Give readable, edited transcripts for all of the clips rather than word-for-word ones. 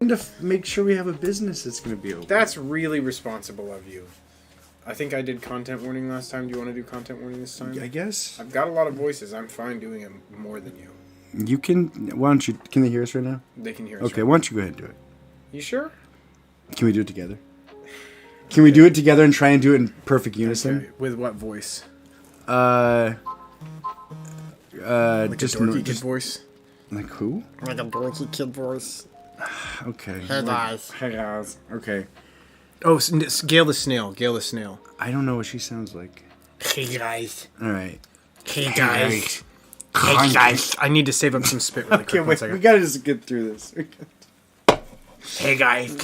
to make sure we have a business that's going to be open. That's really responsible of you. I think I did content warning last time. Do you want to do content warning this time? I guess. I've got a lot of voices. I'm fine doing it more than you. You can... Why don't you... Can they hear us right now? They can hear us. Okay, why don't you go ahead and do it? You sure? Can we do it together? Can we do it together and try and do it in perfect unison? Okay. With what voice? Like Just a dorky kid voice? Like who? Like a dorky kid voice. Okay. Hey guys. Hey guys. Okay. Oh, Gail the Snail. Gail the Snail. I don't know what she sounds like. Hey guys. Alright. Hey guys. Hey guys. I need to save up some spit really quick. Okay, wait. We gotta just get through this. Hey guys.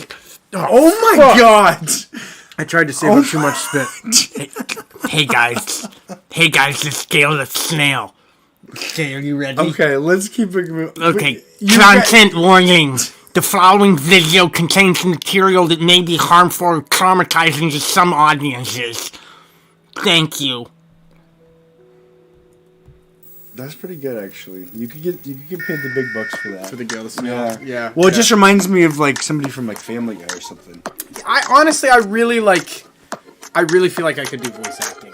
Oh my god! I tried to save up too much spit. Hey guys. Hey guys, it's Gail the Snail. Okay, are you ready? Okay, let's keep it moving. Okay, content warning. The following video contains material that may be harmful or traumatizing to some audiences. Thank you. That's pretty good, actually. You could get paid the big bucks for that. For the Gail the Snail. Yeah. Well, it just reminds me of like somebody from like Family Guy or something. I really feel like I could do voice acting.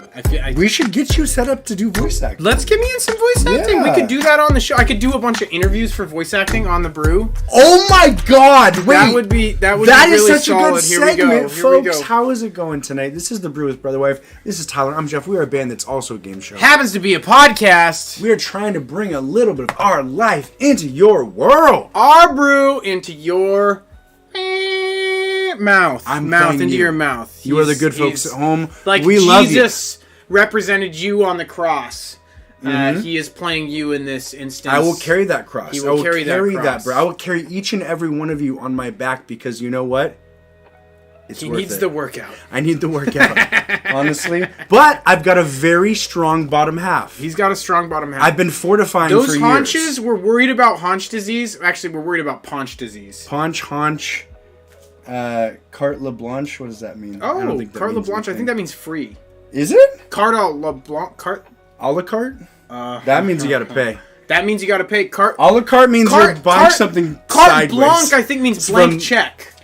We should get you set up to do voice acting. Let's get me in some voice acting. Yeah. We could do that on the show. I could do a bunch of interviews for voice acting on the Brew. Oh my god! Wait, that would be that really is such solid. a good segment, Here folks. we go. How is it going tonight? This is the Brew with Brotherwife. This is Tyler. I'm Jeff. We are a band that's also a game show. Happens to be a podcast. We are trying to bring a little bit of our life into your world. Our brew into your mouth. Into your mouth. You are the good folks at home. Like we love you. Jesus represented you on the cross. He is playing you in this instance. I will carry that cross. He will carry that cross. bro. I will carry each and every one of you on my back because you know what? He needs the workout. I need the workout, honestly. But I've got a very strong bottom half. He's got a strong bottom half. I've been fortifying for years. Those haunches, we're worried about haunch disease. Actually, we're worried about paunch disease. Haunch, carte blanche. What does that mean? Oh, carte blanche. I think that means free. Is it? Carte blanche. Carte. A la carte? That means you gotta pay. That means you gotta pay. A la carte means you're buying something carte sideways. blanche, I think, means blank check.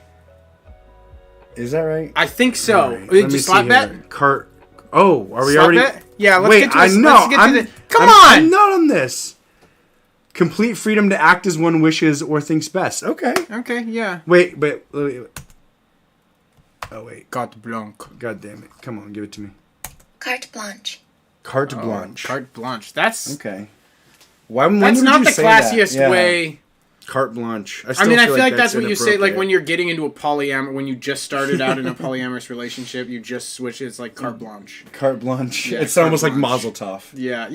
Is that right? I think so. Right. Did you slap bet? Carte. Oh, are we slap already? Bet? Yeah, let's Wait, get to I this. know. Come on! I'm not on this. Complete freedom to act as one wishes or thinks best. Okay. Okay, yeah. Wait. Oh, wait. Carte blanche. God damn it. Come on, give it to me. Carte blanche. Carte blanche. Carte blanche. That's... Okay. When that's would not you the say that? classiest Yeah. way... Carte blanche. I feel like that's what you say, like when you're getting into a when you just started out in a polyamorous relationship, you just switch. It's like carte blanche. Carte blanche. Yeah, it's carte almost blanche. like Mazel Tov. Yeah.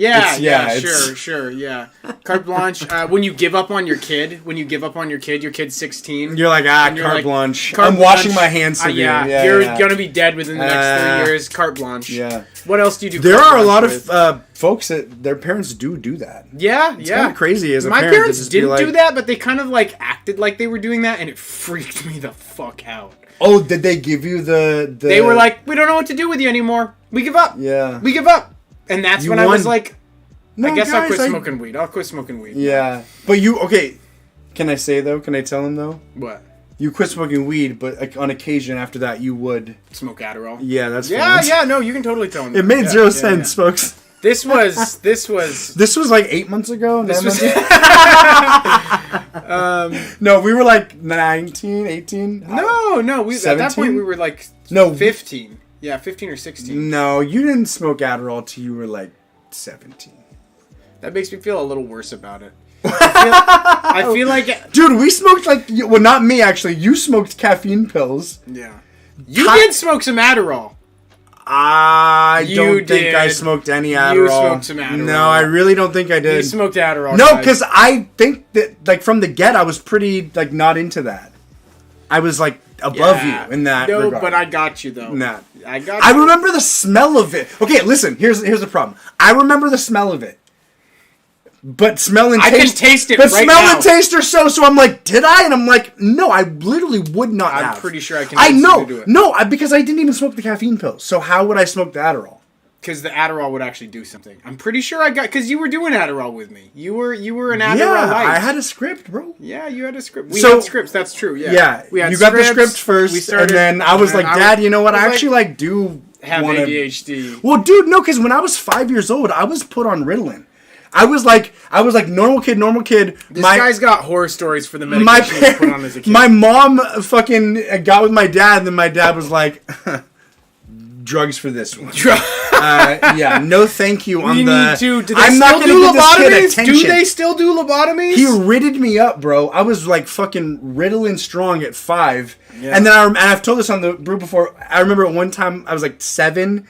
Sure. Yeah. Carte blanche. When you give up on your kid, your kid's 16. You're like, you're carte like, blanche. Carte I'm washing my hands severe. Yeah, you're gonna be dead within the next 3 years. Carte blanche. Yeah. What else do you do? There are a lot of folks that their parents do that. Yeah, it's kind of crazy as a My parent. parents didn't do that, but they kind of like acted like they were doing that, and it freaked me the fuck out. Oh, did they give you the... They were like, we don't know what to do with you anymore. We give up. Yeah. We give up. And that's when I was like, no, I guess guys, I'll quit smoking weed. I'll quit smoking weed. Yeah. But you... Okay. Can I say, though? Can I tell him, though? What? You quit smoking weed, but like, on occasion after that, you would... Smoke Adderall. Yeah, that's fine. Yeah, no, you can totally tell him. It made zero sense, folks. This was... This was like 8 months ago? This was... No, we were like 19, 18? No. At that point, we were like 15. Yeah, 15 or 16. No, you didn't smoke Adderall till you were like 17. That makes me feel a little worse about it. I feel like... Dude, we smoked like... Well, not me, actually. You smoked caffeine pills. Yeah. You did smoke some Adderall. I don't think I smoked any Adderall. You smoked some Adderall. No, I really don't think I did. You smoked Adderall. No, because I think that, like, from the get, I was pretty, like, not into that. I was, like, above you in that regard. No, but I got you, though. Nah. I got you. I remember the smell of it. Okay, listen, here's the problem. I remember the smell of it. But smell and taste... I can taste it but right smell now. and taste are so I'm like, did I? And I'm like, no, I literally would not have. I'm pretty sure I can I know. do it. No, because I didn't even smoke the caffeine pills. So how would I smoke the Adderall? Because the Adderall would actually do something. I'm pretty sure I got... Because you were doing Adderall with me. You were an Adderall light. I had a script, bro. Yeah, you had a script. We had scripts, that's true, yeah. Yeah, we had you got the script first, and then I was like, Dad, you know what? I actually, do... have ADHD. Well, dude, no, because when I was 5 years old, I was put on Ritalin. I was like normal kid. This guy's got horror stories for the medication he was put on as a kid. My mom fucking got with my dad, and then my dad was like... drugs for this one. Yeah, no thank you. I'm not going to give this kid attention. Do they still do lobotomies? He ridded me up, bro. I was like fucking Ritalin strong at 5. Yeah. And then I've told this on the Brew before. I remember at one time I was like 7,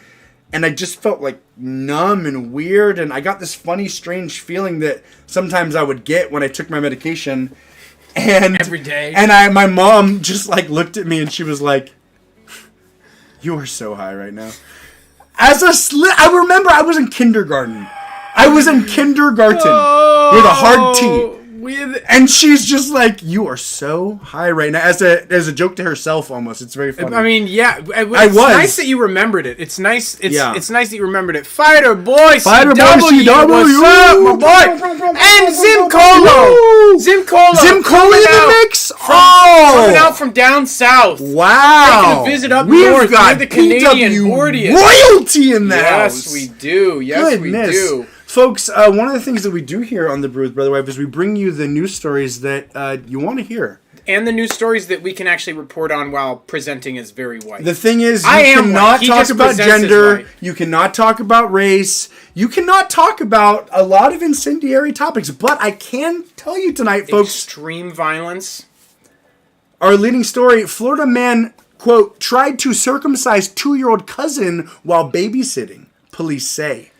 and I just felt like numb and weird, and I got this funny, strange feeling that sometimes I would get when I took my medication. And every day. And my mom just like looked at me and she was like, "You are so high right now." I remember I was in kindergarten. With a hard T. And she's just like, "You are so high right now," as a joke to herself almost. It's very funny. I mean, yeah, it's nice that you remembered it. It's nice. It's nice that you remembered it. Fighter boy, CW, what's up, my boy? And Zimcola in the mix. Coming out from down south. Wow, taking a visit up We've north got near the Canadian border. Royalty in the house. Yes, we do. Yes, we do. Folks, one of the things that we do here on The Brew with Brotherwife is we bring you the news stories that you want to hear. And the news stories that we can actually report on while presenting as very white. The thing is, you cannot talk about gender, you cannot talk about race, you cannot talk about a lot of incendiary topics, but I can tell you tonight, folks... Extreme violence. Our leading story, Florida man, quote, tried to circumcise 2-year-old cousin while babysitting, police say.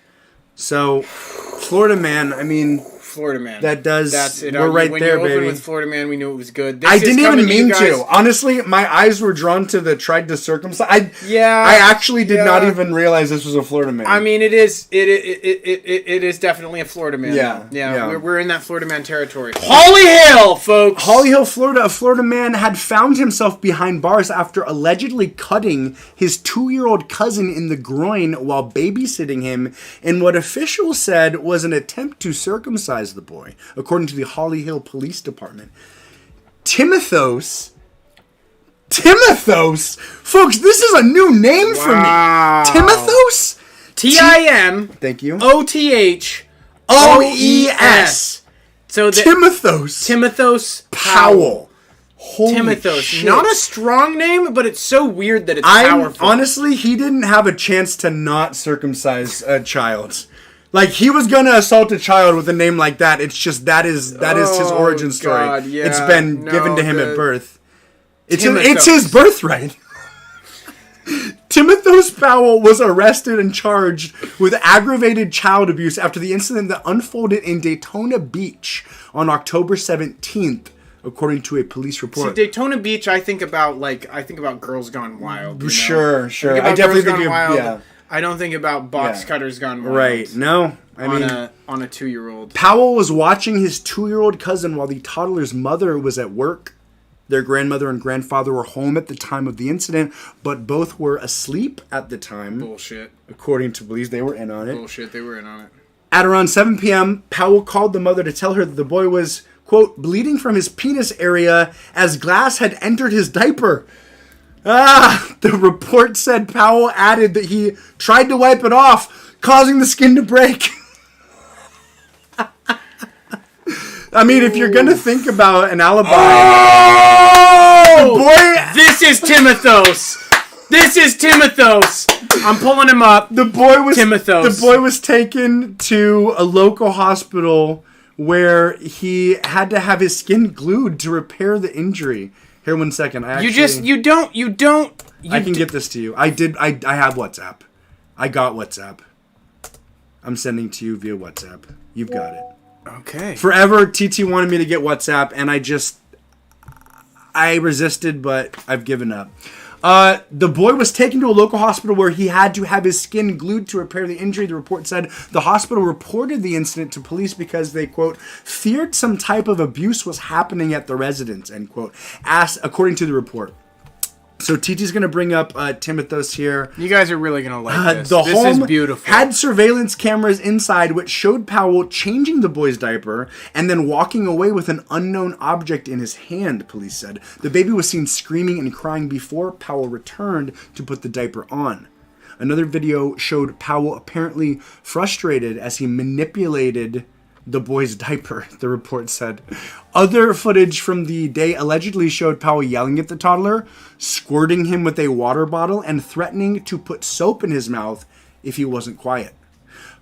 So, Florida man, I mean... Florida man. That's it. We're right there, baby. When you opened with Florida man, we knew it was good. I didn't even mean to. Honestly, my eyes were drawn to the tried to circumcise. I actually did not even realize this was a Florida man. I mean, it is definitely a Florida man. Yeah. We're in that Florida man territory. Holly Hill, folks. Holly Hill, Florida. A Florida man had found himself behind bars after allegedly cutting his 2-year-old cousin in the groin while babysitting him in what officials said was an attempt to circumcise the boy, according to the Holly Hill Police Department. Timothos, folks, this is a new name for me. Timothos, Tim. Thank you. OTHOES. So Timothos Powell. Holy Timothos. Shit. Not a strong name, but it's so weird that it's powerful. Honestly, he didn't have a chance to not circumcise a child. Like, he was gonna assault a child with a name like that. It's just that is his origin story. God, yeah. It's been given to him at birth. It's his birthright. Timothos Powell was arrested and charged with aggravated child abuse after the incident that unfolded in Daytona Beach on October 17th, according to a police report. See, Daytona Beach, I think about Girls Gone Wild. You know? Sure. I definitely think of Wild. Yeah. I don't think about box cutters gone wild. Right. No. On a 2-year-old. Powell was watching his 2-year-old cousin while the toddler's mother was at work. Their grandmother and grandfather were home at the time of the incident, but both were asleep at the time. Bullshit. According to police, they were in on it. Bullshit, they were in on it. At around 7 p.m., Powell called the mother to tell her that the boy was, quote, bleeding from his penis area as glass had entered his diaper. The report said Powell added that he tried to wipe it off, causing the skin to break. I mean, if you're going to think about an alibi... This is Timothos! I'm pulling him up. Timothos. The boy was taken to a local hospital where he had to have his skin glued to repair the injury. Here, 1 second. I can get this to you. I have WhatsApp. I got WhatsApp. I'm sending to you via WhatsApp. You've got it. Okay. Forever, TT wanted me to get WhatsApp, and I resisted, but I've given up. The boy was taken to a local hospital where he had to have his skin glued to repair the injury. The report said the hospital reported the incident to police because they, quote, feared some type of abuse was happening at the residence, end quote, according to the report. So TT's going to bring up Timothos here. You guys are really going to like this. The this home is beautiful. Had surveillance cameras inside which showed Powell changing the boy's diaper and then walking away with an unknown object in his hand, police said. The baby was seen screaming and crying before Powell returned to put the diaper on. Another video showed Powell apparently frustrated as he manipulated the boy's diaper, the report said. Other footage from the day allegedly showed Powell yelling at the toddler, squirting him with a water bottle, and threatening to put soap in his mouth if he wasn't quiet.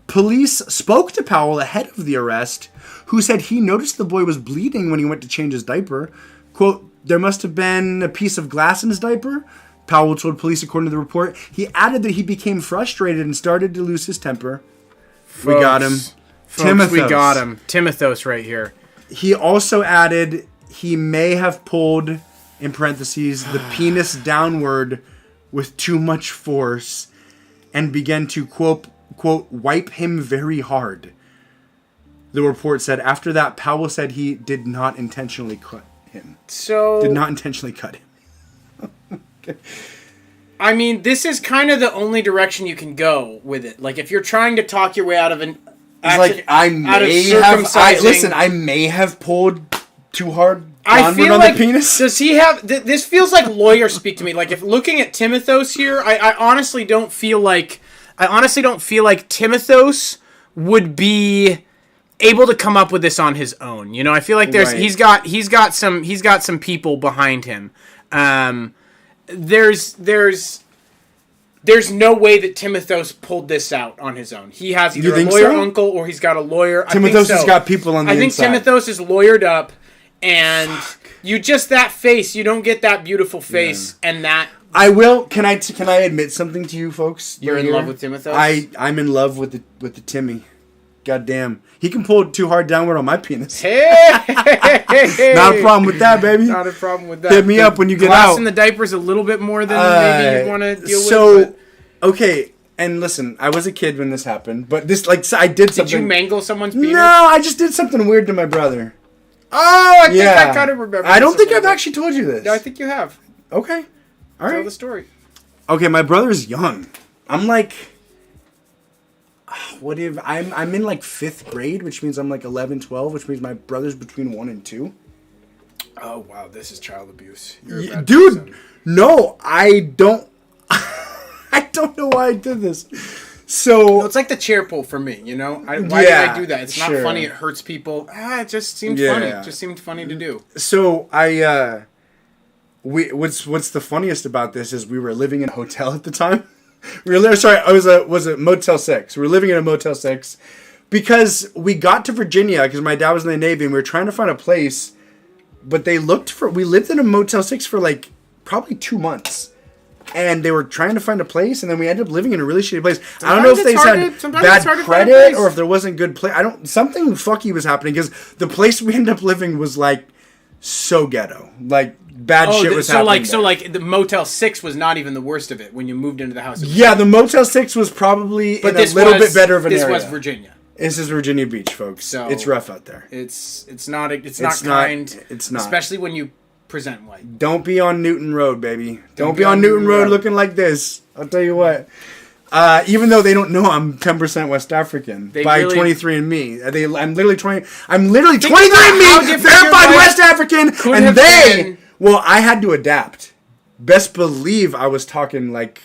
Police spoke to Powell ahead of the arrest, who said he noticed the boy was bleeding when he went to change his diaper. Quote, there must have been a piece of glass in his diaper, Powell told police according to the report. He added that he became frustrated and started to lose his temper. Folks, we got him. Folks, we got him. Timothos right here. He also added he may have pulled, in parentheses, the penis downward with too much force and began to, quote, wipe him very hard. The report said after that, Powell said he did not intentionally cut him. Did not intentionally cut him. Okay. I mean, this is kind of the only direction you can go with it. Like, if you're trying to talk your way out of an... I may have pulled too hard downward on the penis. Does he have... This feels like lawyer speak to me. Like, if looking at Timothos here, I honestly don't feel like... Timothos would be able to come up with this on his own. You know, I feel like he's got some people behind him. There's no way that Timothos pulled this out on his own. He has either a lawyer uncle or he's got a lawyer. Timothos has got people on the inside. I think Timothos is lawyered up, and you just that face. You don't get that beautiful face and that. I will. Can I admit something to you folks? You're in love with Timothos? I'm in love with the Timmy. God damn. He can pull it too hard downward on my penis. Hey! Not a problem with that, baby. Not a problem with that. Hit me up when you get out. Glass in the diaper is a little bit more than maybe you want to deal with. So, okay, and listen, I was a kid when this happened, but this, like, I did something. Did you mangle someone's penis? No, I just did something weird to my brother. Oh, I think I kind of remember. I don't think I've actually told you this. No, I think you have. Okay. All right. Tell the story. Okay, my brother's young. I'm like... I'm in like 5th grade, which means I'm like 11, 12, which means my brother's between 1 and 2. Oh, wow, this is child abuse. Dude, person. No, I don't... I don't know why I did this. So... No, it's like the chair pull for me, you know? Why did I do that? It's not funny, it hurts people. It just seemed funny. It just seemed funny to do. So, what's the funniest about this is we were living in a hotel at the time. Was a Motel 6. We were living in a Motel 6 because we got to Virginia because my dad was in the Navy and we were trying to find a place, but we lived in a Motel 6 for like probably 2 months. And they were trying to find a place, and then we ended up living in a really shitty place. I don't know if they had bad credit or if there wasn't good place. Something fucky was happening because the place we ended up living was like so ghetto. Like bad shit was happening. So the Motel 6 was not even the worst of it when you moved into the house. Yeah, the Motel 6 was probably in a little bit better of an area. This was Virginia. This is Virginia Beach, folks. So it's rough out there. It's not kind. It's not. Especially when you present white. Don't be on Newton Road, baby. Don't be on Newton Road looking like this. I'll tell you what. Even though they don't know I'm 10% West African by 23andMe. I'm literally 23andMe, verified West African, and they... Well, I had to adapt. Best believe I was talking like,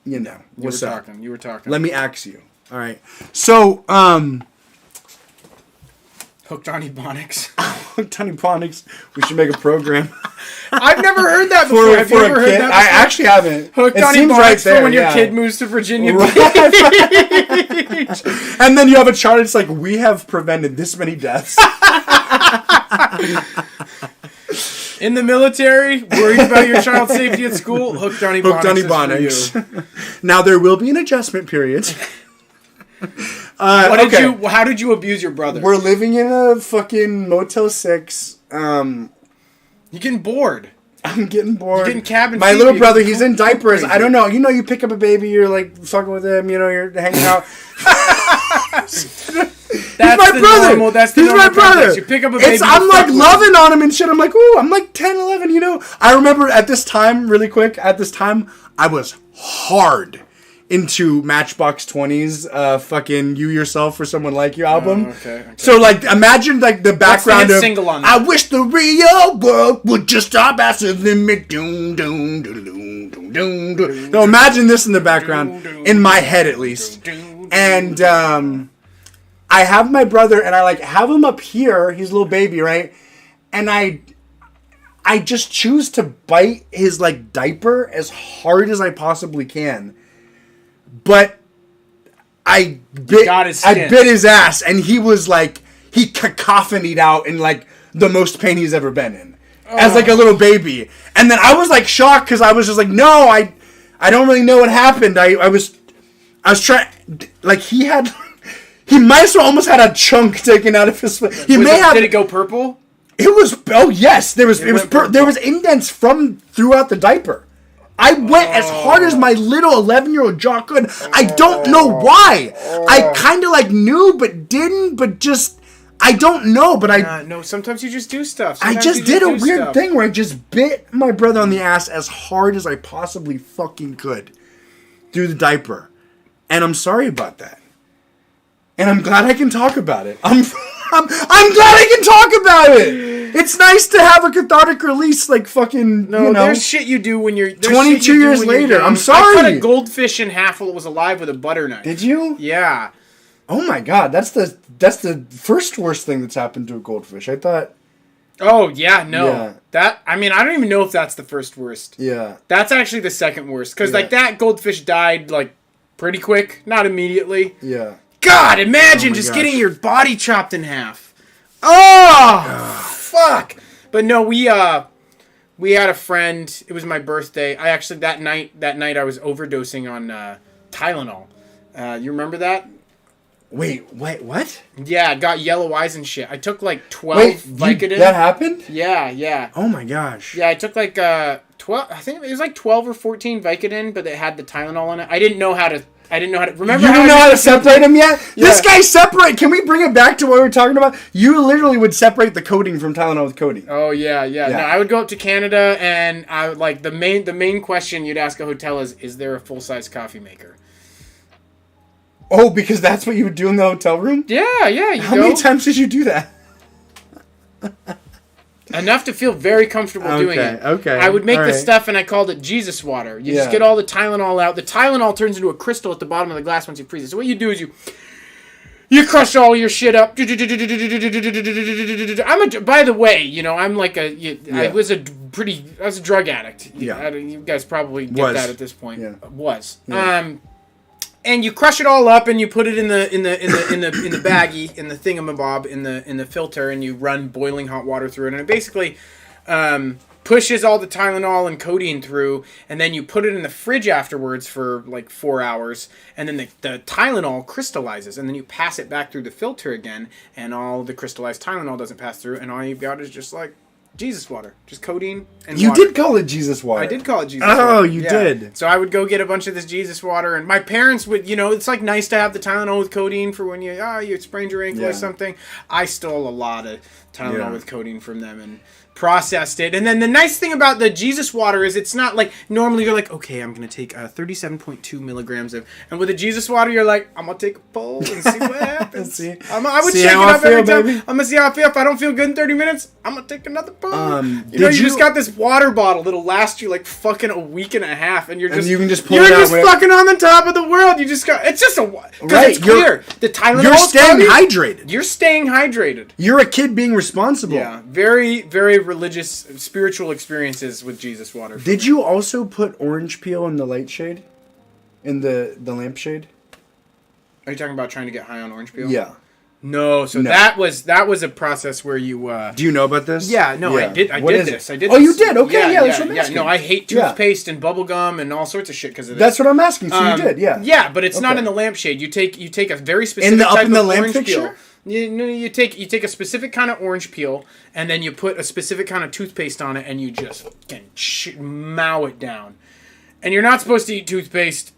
you know, what's up? You were talking. Let me ask you. All right. So, Hooked on Ebonics. Hooked on Ebonics. We should make a program. I've never heard that before. Have you ever heard that before? I actually haven't. Hooked on Ebonics right there, for when your kid moves to Virginia Beach. And then you have a chart. It's like, we have prevented this many deaths. In the military, worried about your child's safety at school, Hooked on Ebonics. Now, there will be an adjustment period. How did you abuse your brother? We're living in a fucking Motel 6. You're getting bored. I'm getting bored. You're getting cabin My little brother, he's in diapers. I don't know. You know, you pick up a baby, you're like fucking with him, you know, you're hanging out. That's my brother. That's He's my brother. You pick up a baby. I'm like loving on him and shit. I'm like, ooh, I'm like 10, 11, you know. I remember at this time, really quick, I was hard into Matchbox 20's fucking You Yourself for Someone Like You album. Okay. So like imagine like the background of single on that? I wish the real world would just stop asking me doom doom doom doom doom doom doom. No, imagine this in the background in my head at least. And I have my brother and I like have him up here, he's a little baby, right? And I just choose to bite his like diaper as hard as I possibly can. But I bit his ass, and he was like, he cacophonied out in like the most pain he's ever been in, as like a little baby. And then I was like shocked because I was just like, no, I don't really know what happened. I was trying, like he might as well almost had a chunk taken out of his. Did it go purple? It was. Oh yes, there was indents from throughout the diaper. I went as hard as my little 11-year-old jaw could. I don't know why. I kind of like knew, but didn't. But just, I don't know. But no. Sometimes you just do stuff. I just did a weird thing where I just bit my brother on the ass as hard as I possibly fucking could through the diaper, and I'm sorry about that. And I'm glad I can talk about it. I'm glad I can talk about it. It's nice to have a cathartic release, like fucking. No, there's shit you do when you're 22 years later. I'm sorry. I cut a goldfish in half while it was alive with a butter knife. Did you? Yeah. Oh my god, that's the first worst thing that's happened to a goldfish. I thought. Oh yeah, no. Yeah. I don't even know if that's the first worst. Yeah. That's actually the second worst because like that goldfish died like pretty quick, not immediately. Yeah. God, imagine just getting your body chopped in half. Oh, fuck. But no, we had a friend. It was my birthday. I actually that night I was overdosing on Tylenol. You remember that? Wait, what? Yeah, I got yellow eyes and shit. I took like 12 Vicodin. That happened? Yeah. Oh my gosh. Yeah, I took like 12. I think it was like 12 or 14 Vicodin, but it had the Tylenol in it. I didn't know how to. Remember? You don't know how to separate them yet? Yeah. This guy separate. Can we bring it back to what we were talking about? You literally would separate the codeine from Tylenol with codeine. Oh yeah. No, I would go up to Canada, and I would like the main question you'd ask a hotel is there a full size coffee maker? Oh, because that's what you would do in the hotel room? Yeah. How many times did you do that? Enough to feel very comfortable doing it. Okay. I would make the stuff and I called it Jesus water. You just get all the Tylenol out. The Tylenol turns into a crystal at the bottom of the glass once you freeze it. So what you do is you crush all your shit up. By the way, I'm like I was a drug addict. Yeah. You guys probably get that at this point. Yeah. Was. Yeah. And you crush it all up, and you put it in the baggie, in the thingamabob, in the filter, and you run boiling hot water through it, and it basically pushes all the Tylenol and codeine through, and then you put it in the fridge afterwards for like 4 hours, and then the Tylenol crystallizes, and then you pass it back through the filter again, and all the crystallized Tylenol doesn't pass through, and all you've got is just like Jesus water, just codeine and You water. did call it Jesus water. I did call it Jesus water. Oh, you did. So I would go get a bunch of this Jesus water, and my parents would, it's like nice to have the Tylenol with codeine for when you sprained your ankle or something. I stole a lot of Tylenol with codeine from them and processed it. And then the nice thing about the Jesus water is it's not like normally you're like, okay, I'm going to take 37.2 milligrams of, and with the Jesus water, you're like, I'm going to take a pull and see what happens. I would shake it up every time. Baby. I'm going to see how I feel. If I don't feel good in 30 minutes, I'm going to take another pull. You just got this water bottle that'll last you like fucking a week and a half, and you can just pull it out. You're just fucking on the top of the world. You just got, it's just because it's clear. The Tylenol. You're staying hydrated. You're staying hydrated. You're a kid being responsible. Yeah. Very, very religious, spiritual experiences with Jesus water. Did you also put orange peel in the light shade? In the lampshade? Are you talking about trying to get high on orange peel? Yeah. No, that was a process where you. Do you know about this? Yeah, no, yeah. I did this. Oh, you did? Okay, that's what I'm asking. No, I hate toothpaste and bubble gum and all sorts of shit because of this. That's what I'm asking. So you did, yeah. Yeah, but it's not in the lampshade. You take a very specific type of orange peel. You take a specific kind of orange peel, and then you put a specific kind of toothpaste on it, and you just can mow it down. And you're not supposed to eat toothpaste,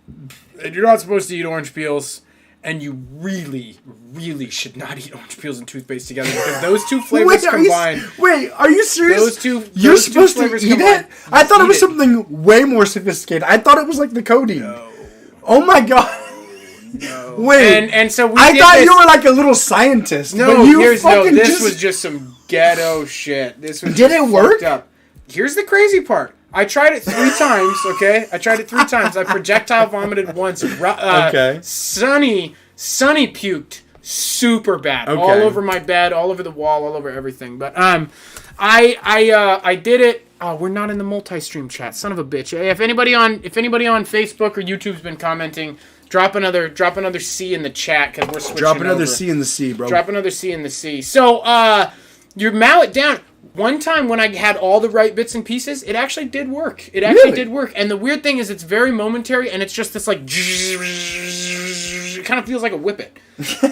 and you're not supposed to eat orange peels, And you really, really should not eat orange peels and toothpaste together because those two flavors combined. Are you serious? You're those supposed to eat it? I thought it was it. something way more sophisticated. I thought it was like the codeine. No. Oh my god. No. Wait. And so I thought you were like a little scientist. No, but you this was just some ghetto shit. This was Did it work? Up. Here's the crazy part. I tried it 3 times, okay? I projectile vomited once. Okay. Sonny puked super bad. Okay. All over my bed, all over the wall, all over everything. But I did it. Oh, we're not in the multi-stream chat. Son of a bitch. Hey, if anybody on Facebook or YouTube's been commenting, drop another C in the chat because we're switching Drop another over. C in the C, bro. Drop another C in the C. So, you mow it down. One time when I had all the right bits and pieces, it actually did work. It actually did work. And the weird thing is it's very momentary, and it's just this, like, it kind of feels like a whippet.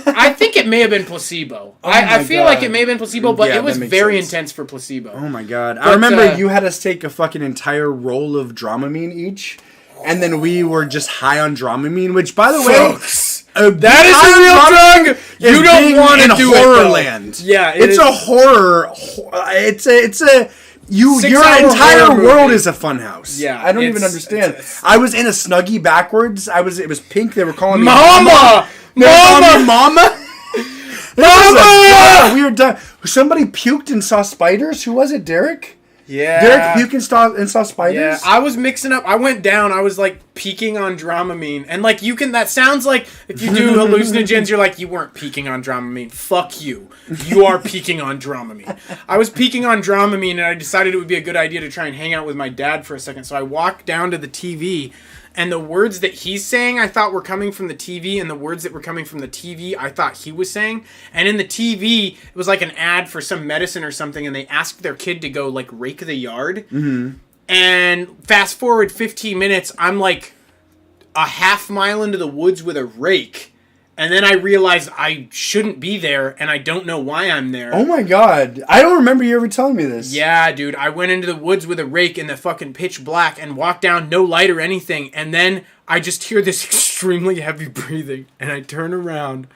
I think it may have been placebo. I feel like it may have been placebo, but it was very intense for placebo. Oh, my God. I remember you had us take a fucking entire roll of Dramamine each, and then we were just high on Dramamine, which, by the way... That is a real drug. You don't want to do horror it, land. Yeah, it's a horror. It's a your entire world is a fun house. Yeah, I don't even understand. I was in a Snuggie backwards. It was pink. They were calling me Mama. Mama. We were done. Somebody puked and saw spiders. Who was it? Derek. Yeah. Derek puked and saw spiders? Yeah, I was mixing up. I went down. I was, like, peaking on Dramamine. And, like, that sounds like if you do hallucinogens, you're like, you weren't peaking on Dramamine. Fuck you. You are peaking on Dramamine. I was peaking on Dramamine, and I decided it would be a good idea to try and hang out with my dad for a second. So I walked down to the TV, and the words that he's saying I thought were coming from the TV, and the words that were coming from the TV I thought he was saying. And in the TV, it was like an ad for some medicine or something, and they asked their kid to go, like, rake the yard. Mm-hmm. And fast forward 15 minutes, I'm, like, a half mile into the woods with a rake. And then I realized I shouldn't be there, and I don't know why I'm there. Oh my god. I don't remember you ever telling me this. Yeah, dude. I went into the woods with a rake in the fucking pitch black and walked down, no light or anything. And then I just hear this extremely heavy breathing. And I turn around,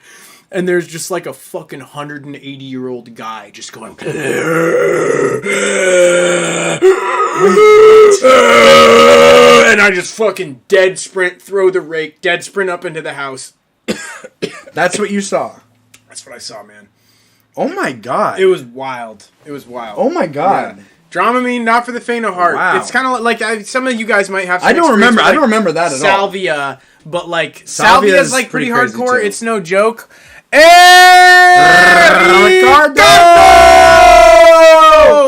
and there's just like a fucking 180-year-old guy just going... And I just fucking dead sprint, throw the rake, dead sprint up into the house. That's what you saw. That's what I saw, man. Oh my god. It was wild. It was wild. Oh my god. Yeah. Dramamine, not for the faint of heart. Wow. It's kind of like some of you guys might have. Some I don't remember. With, like, I don't remember that at salvia, but like Salvia is like pretty hardcore. Too. It's no joke. Ricardo!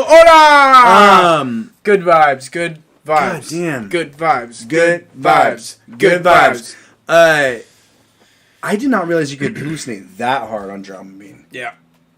Hola! Good vibes. Good vibes. God damn. Good vibes. Good vibes. Good vibes. I did not realize you could hallucinate that hard on Dramamine. Yeah.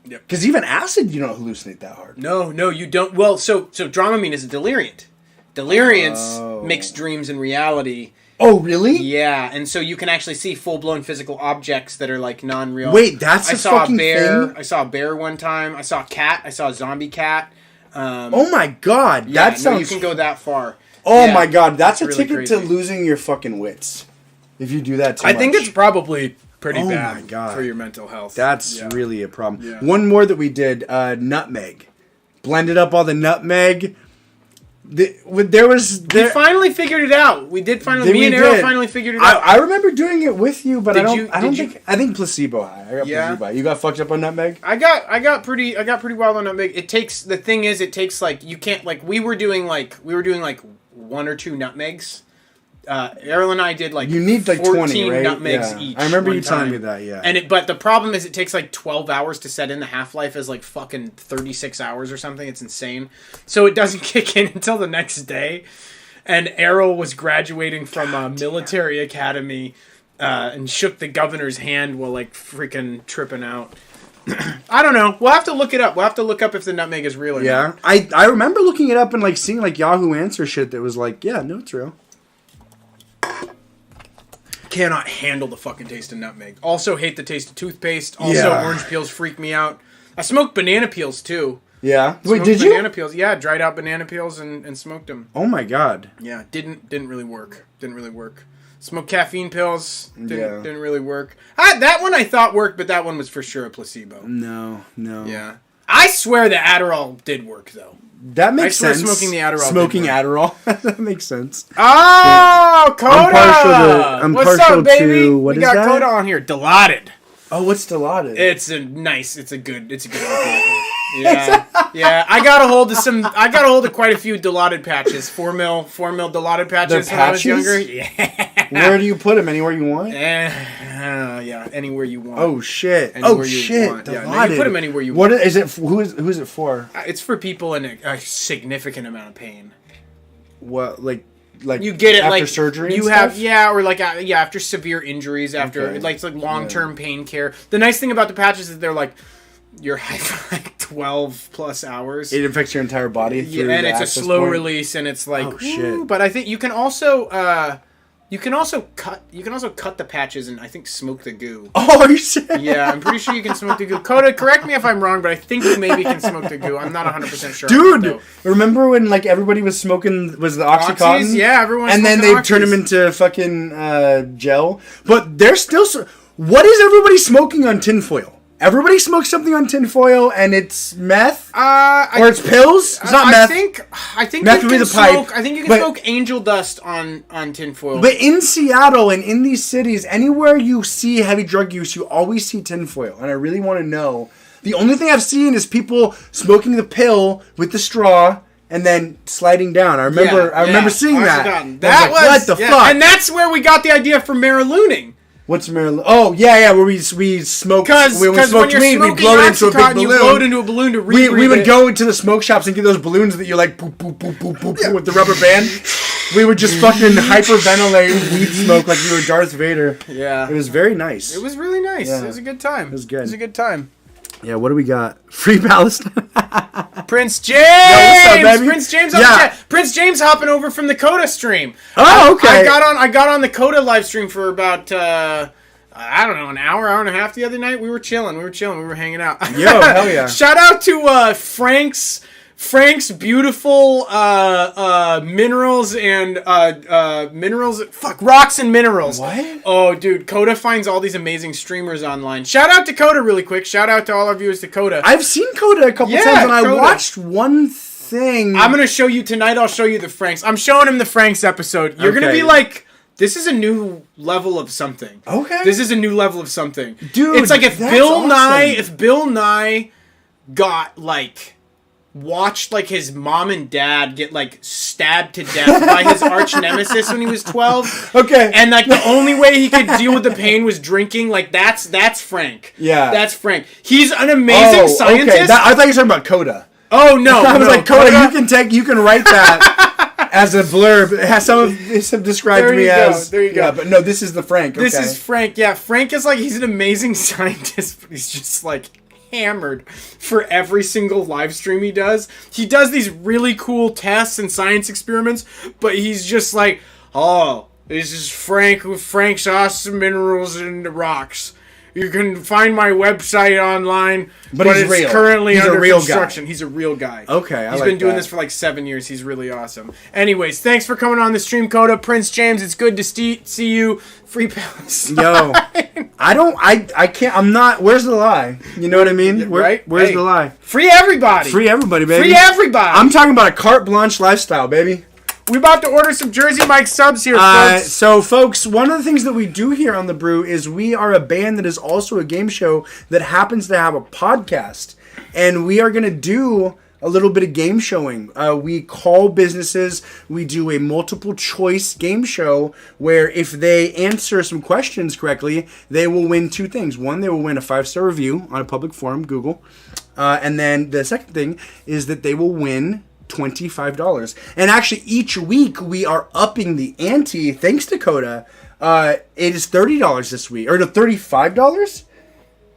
Yep. Because even acid, you don't hallucinate that hard. No, you don't. Well, so Dramamine is a deliriant. Deliriants mix dreams and reality. Oh, really? Yeah, and so you can actually see full-blown physical objects that are, like, non-real. Wait, that's a fucking thing? thing? I saw a bear one time. I saw a cat. I saw a zombie cat. Oh, my God. Yeah, that sounds... you can go that far. Oh, yeah, my God. That's a really ticket crazy. to losing your fucking wits. If you do that too I much. think it's probably pretty Oh bad my God. for your mental health. That's really a problem. Yeah. One more that we did, nutmeg. Blended up all the nutmeg. We finally figured it out. We did finally. Me and Arrow finally figured it out. I remember doing it with you, but I think placebo high. I got Yeah. placebo high. You got fucked up on nutmeg? I got pretty wild on nutmeg. It takes like you can't like we were doing like 1 or 2 nutmegs. Errol and I did like you need like 20, right? nutmegs Yeah. each. I remember you time. telling me that, yeah. But the problem is it takes like 12 hours to set in. The half-life is like fucking 36 hours or something. It's insane. So it doesn't kick in until the next day. And Errol was graduating from a military academy and shook the governor's hand while like freaking tripping out. I don't know. We'll have to look it up. We'll have to look up if the nutmeg is real or not. I remember looking it up and like seeing like Yahoo Answer shit that was like, yeah, no, it's real. Cannot handle the fucking taste of nutmeg. Also hate the taste of toothpaste. Also orange peels freak me out. I smoked banana peels too. Yeah. Wait, Smoked did banana you? peels. Yeah, dried out banana peels and smoked them. Oh my god. Yeah, didn't really work. Smoke caffeine pills. Didn't really work. That one I thought worked, but that one was for sure a placebo. No. Yeah. I swear the Adderall did work, though. That makes sense. Smoking the Adderall. Smoking Adderall. That makes sense. Oh, Coda! What's up, baby? What we is got that? Coda on here. Dilaudid. Oh, what's Dilaudid? It's a good opiate. Yeah. I got a hold of quite a few Dilaudid patches. 4 mil Dilaudid patches when I was younger. Yeah. Where do you put them? Anywhere you want? Yeah, anywhere you want. Oh shit! Dilaudid. Yeah, no, you put them anywhere you want. What is it? Who is it for? It's for people in a significant amount of pain. What like you get it after like surgery? You have or like after severe injuries, after it's like long-term pain care. The nice thing about the patches is they're like you're high for like 12 plus hours. It affects your entire body. And it's a slow release, and it's like shit. But I think you can also cut the patches and I think smoke the goo. Oh shit! Yeah, I'm pretty sure you can smoke the goo. Coda, correct me if I'm wrong, but I think you maybe can smoke the goo. I'm not 100% sure. Dude, remember when like everybody was smoking the Oxycontin? Oxys? Yeah, everyone. And then they turned them into fucking gel. But they're still. What is everybody smoking on tinfoil? Everybody smokes something on tinfoil, and it's meth, or it's pills. It's not meth. I think meth would be the pipe. I think you can smoke angel dust on tinfoil. But in Seattle and in these cities, anywhere you see heavy drug use, you always see tinfoil, and I really want to know. The only thing I've seen is people smoking the pill with the straw and then sliding down. I remember seeing that. That was what the fuck? And that's where we got the idea for maralooning. What's Maryland? Oh, yeah, where we smoke. Because when weed, we blow it into a big balloon. You blow it into a balloon to rebreathe we would go into the smoke shops and get those balloons that you like boop, boop, boop, boop, boop, with the rubber band. We would just fucking hyperventilate weed smoke like you were Darth Vader. Yeah. It was very nice. It was really nice. Yeah. It was a good time. It was good. It was a good time. Yeah, what do we got? Free Palestine. Prince James! Yo, what's up, baby? Prince James on the chat. Prince James hopping over from the Coda stream. Oh, okay. I got on the Coda live stream for about I don't know, an hour and a half the other night. We were chilling. We were hanging out. Yo, hell yeah. Shout out to Frank's beautiful minerals and rocks and minerals. What? Oh, dude, Coda finds all these amazing streamers online. Shout out to Coda really quick. Shout out to all our viewers to Coda. I've seen Coda a couple times, and I watched one thing. I'm going to show you tonight. I'll show you the Franks. I'm showing him the Franks episode. You're going to be like, this is a new level of something. Okay. This is a new level of something. Dude, it's like if Bill Nye got like watched like his mom and dad get like stabbed to death by his arch nemesis when he was 12. Okay. And like the only way he could deal with the pain was drinking. Like that's Frank. Yeah. That's Frank. He's an amazing scientist. Okay. I thought you were talking about Coda. Oh no. I was like, Coda, you can write that. As a blurb, it has some described me as. There you go. Yeah, but no, this is the Frank. Okay. This is Frank. Yeah, Frank is like, he's an amazing scientist, but he's just like hammered for every single live stream he does. He does these really cool tests and science experiments, but he's just like, oh, this is Frank with Frank's awesome minerals and rocks. You can find my website online, but it's real. Currently under construction. He's a real guy. Okay, He's been doing this for like 7 years. He's really awesome. Anyways, thanks for coming on the stream, Coda. Prince James, it's good to see you. Free Palestine. Yo, I can't, I'm not, where's the lie? You know what I mean? Where's the lie? Free everybody. Free everybody, baby. Free everybody. I'm talking about a carte blanche lifestyle, baby. We're about to order some Jersey Mike subs here, folks. So, folks, one of the things that we do here on The Brew is we are a band that is also a game show that happens to have a podcast. And we are going to do a little bit of game showing. We call businesses. We do a multiple choice game show where if they answer some questions correctly, they will win two things. One, they will win a 5-star review on a public forum, Google. And then the second thing is that they will win $25. And actually, each week we are upping the ante thanks to Coda. It is $30 this week. Or no, $35?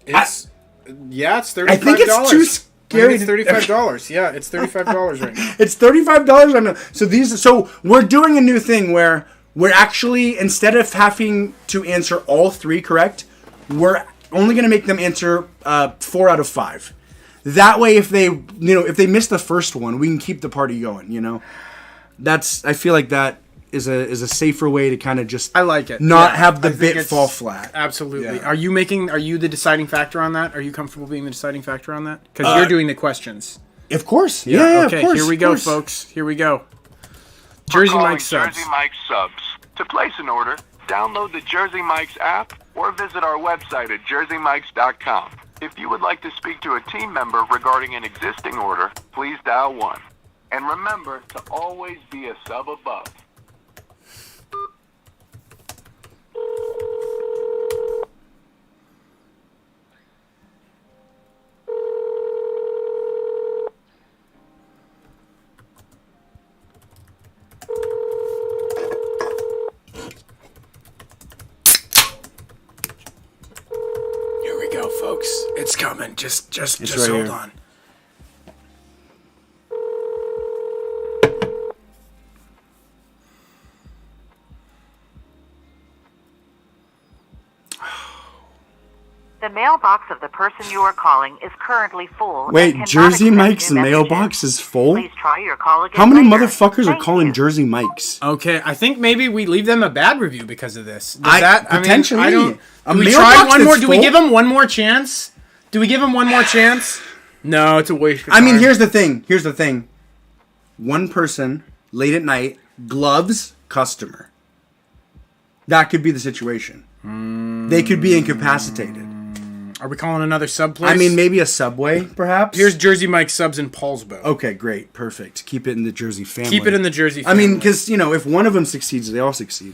It's $35. I think it's too scary. It's $35. Yeah, it's $35 right now. It's $35 right now. So we're doing a new thing where we're actually, instead of having to answer all three correct, we're only going to make them answer 4 out of 5. That way, if they miss the first one, we can keep the party going. I feel like that is a safer way to kind of just I like it. not have the I think bit it's- fall flat. Absolutely. Yeah. Are you the deciding factor on that? Are you comfortable being the deciding factor on that? Because you're doing the questions. Of course. Yeah, okay, of course. here we of go, course. folks. Here we go. For Jersey calling Mike subs. Jersey Mike subs. To place an order, download the Jersey Mike's app or visit our website at jerseymikes.com. If you would like to speak to a team member regarding an existing order, please dial 1. And remember to always be a sub above. Here we go, folks. It's coming. Just right hold here. on. The mailbox of the person you are calling is currently full. and Wait, cannot Jersey accept Mike's new messages. mailbox is full? Please try your call again How many later. motherfuckers are Thank calling you. Jersey Mike's? Okay, I think maybe we leave them a bad review because of this. Potentially. I don't. A Do we mailbox try one more? that's Do we full? give them one more chance? Do we give them one more chance? No, it's a waste of I mean, time. here's the thing. One person, late at night, gloves, customer. That could be the situation. They could be incapacitated. Are we calling another sub place? I mean, maybe a Subway, perhaps? Here's Jersey Mike subs in Paulsbo. Okay, great. Perfect. Keep it in the Jersey family. Keep it in the Jersey I mean, family. because, if one of them succeeds, they all succeed.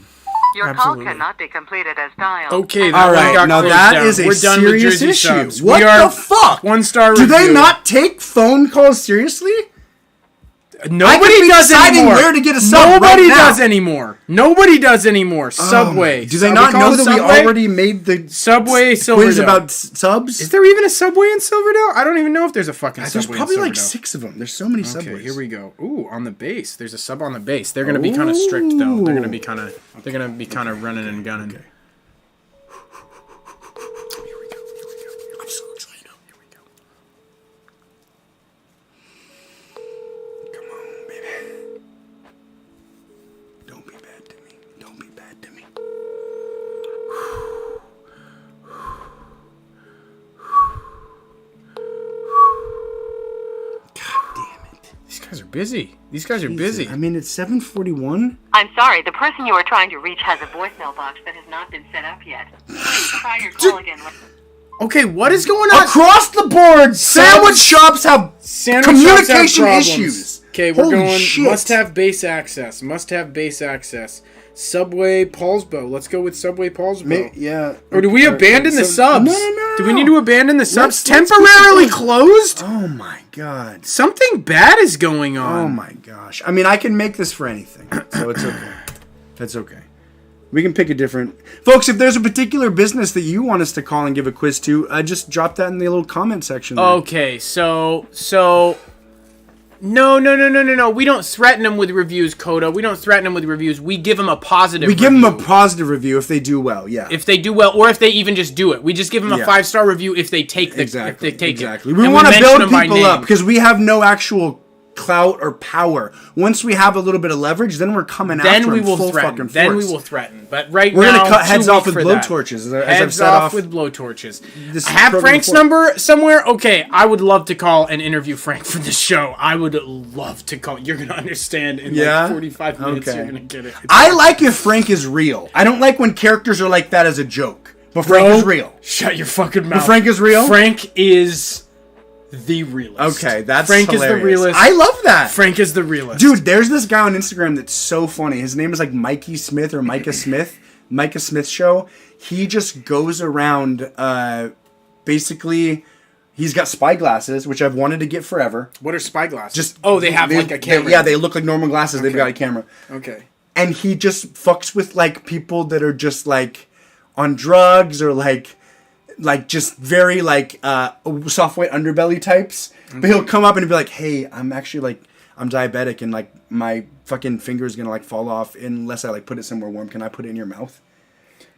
Your Absolutely. call cannot be completed as dialed. Okay, All that one right, got now closed that down. is a We're done with serious Jersey issue. subs. What We are the fuck? 1-star Do review. they not take phone calls seriously? Nobody be does deciding anymore. where to get a sub Nobody right now. does anymore. Nobody does anymore. Subway. Do they Are not we know calling that we Subway? already made the Subway quiz Silverdale? about subs? Is there even a Subway in Silverdale? I don't even know if there's a fucking There's Subway probably in like Silverdale. 6 of them. There's so many Okay, subways. here we go. Ooh, on the base. There's a sub on the base. They're gonna be kind of strict though. They're gonna be kind of. They're gonna be kind of running and gunning. Okay. Here we go. I'm so excited. Here we go. Come on, baby. Don't be bad to me. Don't be bad to me. God damn it. These guys are busy. These guys are busy. I mean, it's 7:41. I'm sorry, the person you are trying to reach has a voicemail box that has not been set up yet. Please try your call again later. Okay, what is going on? Across the board, sandwich shops have Sandwich communication shops have problems. issues. Okay, we're Holy going. shit. Must have base access. Must have base access. Subway Paulsbo. Let's go with Subway Paulsbo. Yeah. Or do we abandon the subs? No. Do we need to abandon the subs? Let's Temporarily keep it. closed? Oh my god. Something bad is going on. Oh my gosh. I mean, I can make this for anything, so it's okay. That's okay. We can pick a different... Folks, if there's a particular business that you want us to call and give a quiz to, just drop that in the little comment section there. Okay, so no. We don't threaten them with reviews, Coda. We don't threaten them with reviews. We give them a positive. We give them a review. positive review if they do well, yeah. If they do well, or if they even just do it. We just give them a Yeah. 5-star review if they take the Exactly. if they take exactly. it. We And want to mention build them by people up name. because we have no actual clout or power. Once we have a little bit of leverage, then we're coming after Then we them will full threaten. fucking force. Then we will threaten. But right We're now, gonna cut heads too off weak with for that. blowtorches, as I've Heads said off off with blowtorches. this I have program Frank's before. number somewhere. Okay, I would love to call and interview Frank for this show. I would love to call. You're gonna understand in Yeah? like 45 minutes. Okay. You're gonna get it. I like if Frank is real. I don't like when characters are like that as a joke. But Frank Bro, is real. Shut your fucking mouth. Frank is real? Frank is the realist. Okay, that's Frank hilarious. is the realist. I love that. Frank is the realist. Dude, there's this guy on Instagram that's so funny. His name is like Mikey Smith or Micah Smith. Micah Smith Show. He just goes around, basically, he's got spy glasses, which I've wanted to get forever. What are spy glasses? Just they have like a camera. Yeah, they look like normal glasses. They've got a camera. Okay. And he just fucks with like people that are just like on drugs or like just very like soft white underbelly types. But he'll come up and he'll be like, "Hey, I'm actually like I'm diabetic and like my fucking finger is gonna like fall off unless I like put it somewhere warm. Can I put it in your mouth?"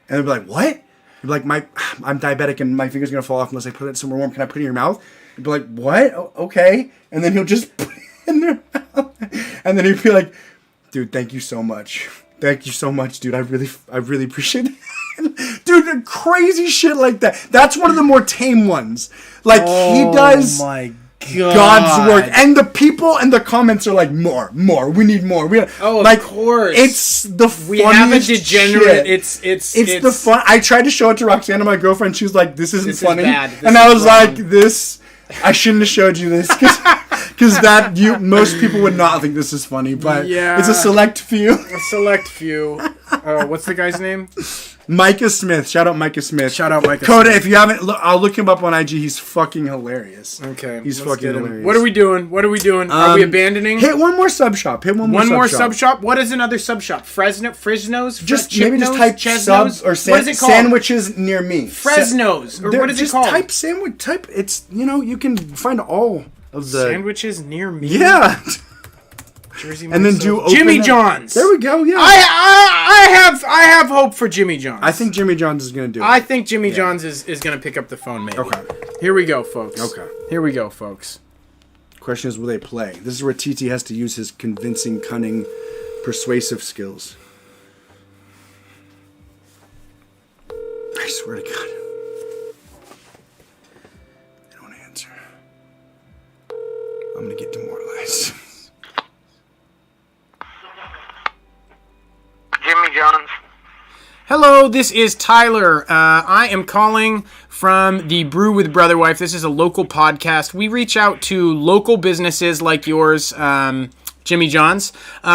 And they'll be like, "What?" He'll be like, I'm diabetic and my finger's gonna fall off unless I put it somewhere warm. Can I put it in your mouth? He'd be like, "What? Okay." And then he'll just put it in their mouth. And then he'd be like, "Dude, thank you so much. Thank you so much, dude. I really appreciate it. Dude, crazy shit like that. That's one of the more tame ones. Like, he does my God. God's work. And the people in the comments are like, more. We need more. Of course. It's the funniest We have a degenerate. shit. It's the fun. I tried to show it to Roxana, my girlfriend. She was like, this isn't funny. Bad. This and I was wrong. like, I shouldn't have showed you this. Because most people would not think this is funny, but it's a select few. What's the guy's name? Micah Smith. Shout out Micah Smith. Smith. Coda, if you haven't, I'll look him up on IG. He's fucking hilarious. Okay. He's fucking hilarious. What are we doing? Are we abandoning? Hit one more sub shop. One more sub shop? What is another sub shop? Fresno's? Maybe just type subs or what is it called? sandwiches near me. Fresno's. Or what is it called? Just type sandwich. It's, you can find all of the sandwiches near me. Yeah. Jersey and then do Jimmy John's. There we go. Yeah. I have hope for Jimmy John's. I think Jimmy John's is gonna do it. I think Jimmy John's is gonna pick up the phone. Maybe. Okay. Here we go, folks. Question is, will they play? This is where TT has to use his convincing, cunning, persuasive skills. I swear to God. They don't answer. I'm gonna get demoralized. Jimmy John's. Hello, this is Tyler. I am calling from the Brew with Brotherwife. This is a local podcast. We reach out to local businesses like yours, Jimmy John's.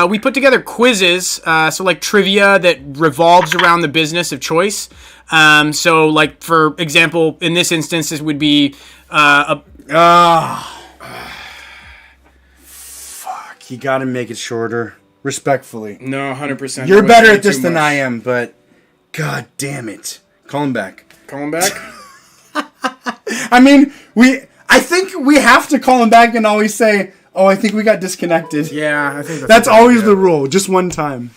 We put together quizzes, so like trivia that revolves around the business of choice. So like, for example, in this instance, this would be Fuck, you gotta make it shorter. Respectfully. No, 100%. You're better at this than I am, but God damn it. Call him back. I mean, I think we have to call him back and always say, oh, I think we got disconnected. Yeah, I think that's always the rule. Just one time.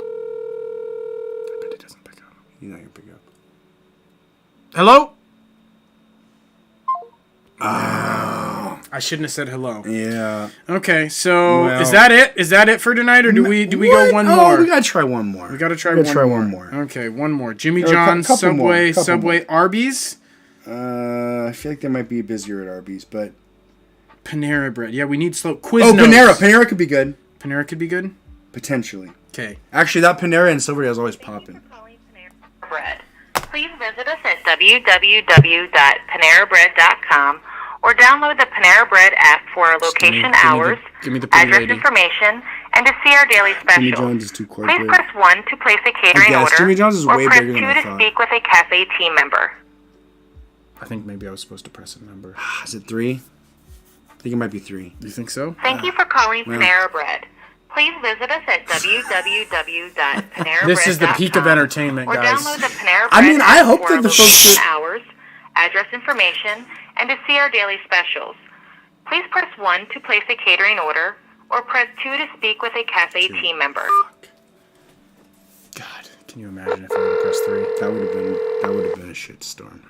I bet he doesn't pick up. He's not gonna pick up. Hello? I shouldn't have said hello. Yeah. Okay, so is that it? Is that it for tonight, or do we go one more? Oh, we gotta try one more. one more. Okay, one more. Jimmy John's, Subway, Arby's. I feel like they might be busier at Arby's, but Panera Bread. Yeah, we need slow Quiznos. Panera could be good. Panera could be good. Potentially. Okay. Actually, that Panera in Silverdale is always popping. Bread. Please visit us at www.panerabread.com or download the Panera Bread app for our location hours, address information, and to see our daily Jimmy specials. John's is too corporate. Please press 1 to place a catering order, Jimmy John's is or way press bigger 2 than I to thought. speak with a cafe team member. I think maybe I was supposed to press a number. Is it 3? I think it might be 3. You think so? Thank you for calling Panera Bread. Please visit us at www.panerabread.com. This is the peak of entertainment, or guys. download the Panera Bread I mean, I app hope for that our the folks location that- hours, address information, and to see our daily specials. Please press 1 to place a catering order, or press 2 to speak with a cafe team member. God, can you imagine if I would have pressed 3? That would have been a shitstorm.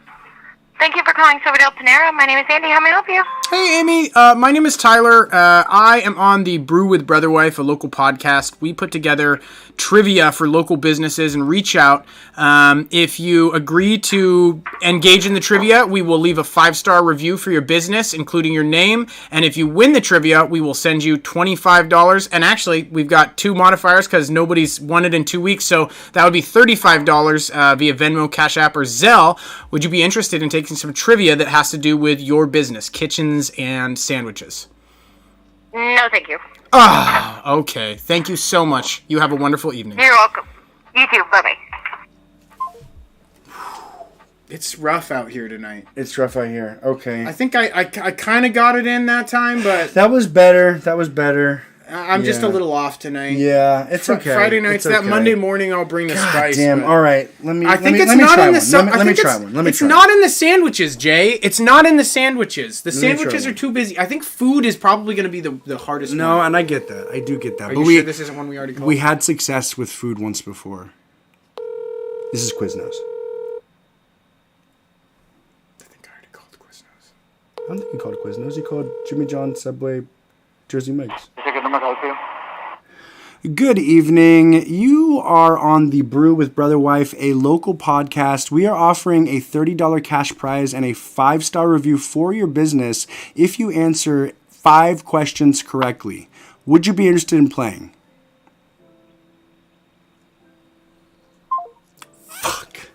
Thank you for calling Silverdale Panera. My name is Andy. How may I help you? Hey, Amy. My name is Tyler. I am on the Brew with Brotherwife, a local podcast. We put together trivia for local businesses and reach out. If you agree to engage in the trivia, we will leave a 5-star review for your business, including your name. And if you win the trivia, we will send you $25. And actually, we've got 2 modifiers because nobody's won it in 2 weeks. So that would be $35 via Venmo, Cash App, or Zelle. Would you be interested in taking some trivia that has to do with your business, kitchens and sandwiches? No, thank you. Okay. Thank you so much. You have a wonderful evening. You're welcome. You too. Bye-bye. It's rough out here tonight. It's rough out here. Okay. I think I kind of got it in that time, but That was better. I'm just a little off tonight. Yeah, it's okay. Friday nights, It's that okay. Monday morning, I'll bring the spice. Damn. but All right. Let me I think let it's me not try in the. one. Let me try one. Let me It's try not in the sandwiches, Jay. It's not in the sandwiches. The Let me try sandwiches are one. too busy. I think food is probably going to be the hardest. No, one. and I get that. I do get that. Are but you we sure this isn't one we already called? we had success with food once before. This is Quiznos. I think I already called Quiznos. I don't think he called Quiznos. He called Jimmy John, Subway, Jersey Mike's. Good evening. You are on the Brew with Brotherwife, a local podcast. We are offering a $30 cash prize and a 5-star review for your business if you answer 5 questions correctly. Would you be interested in playing? Fuck.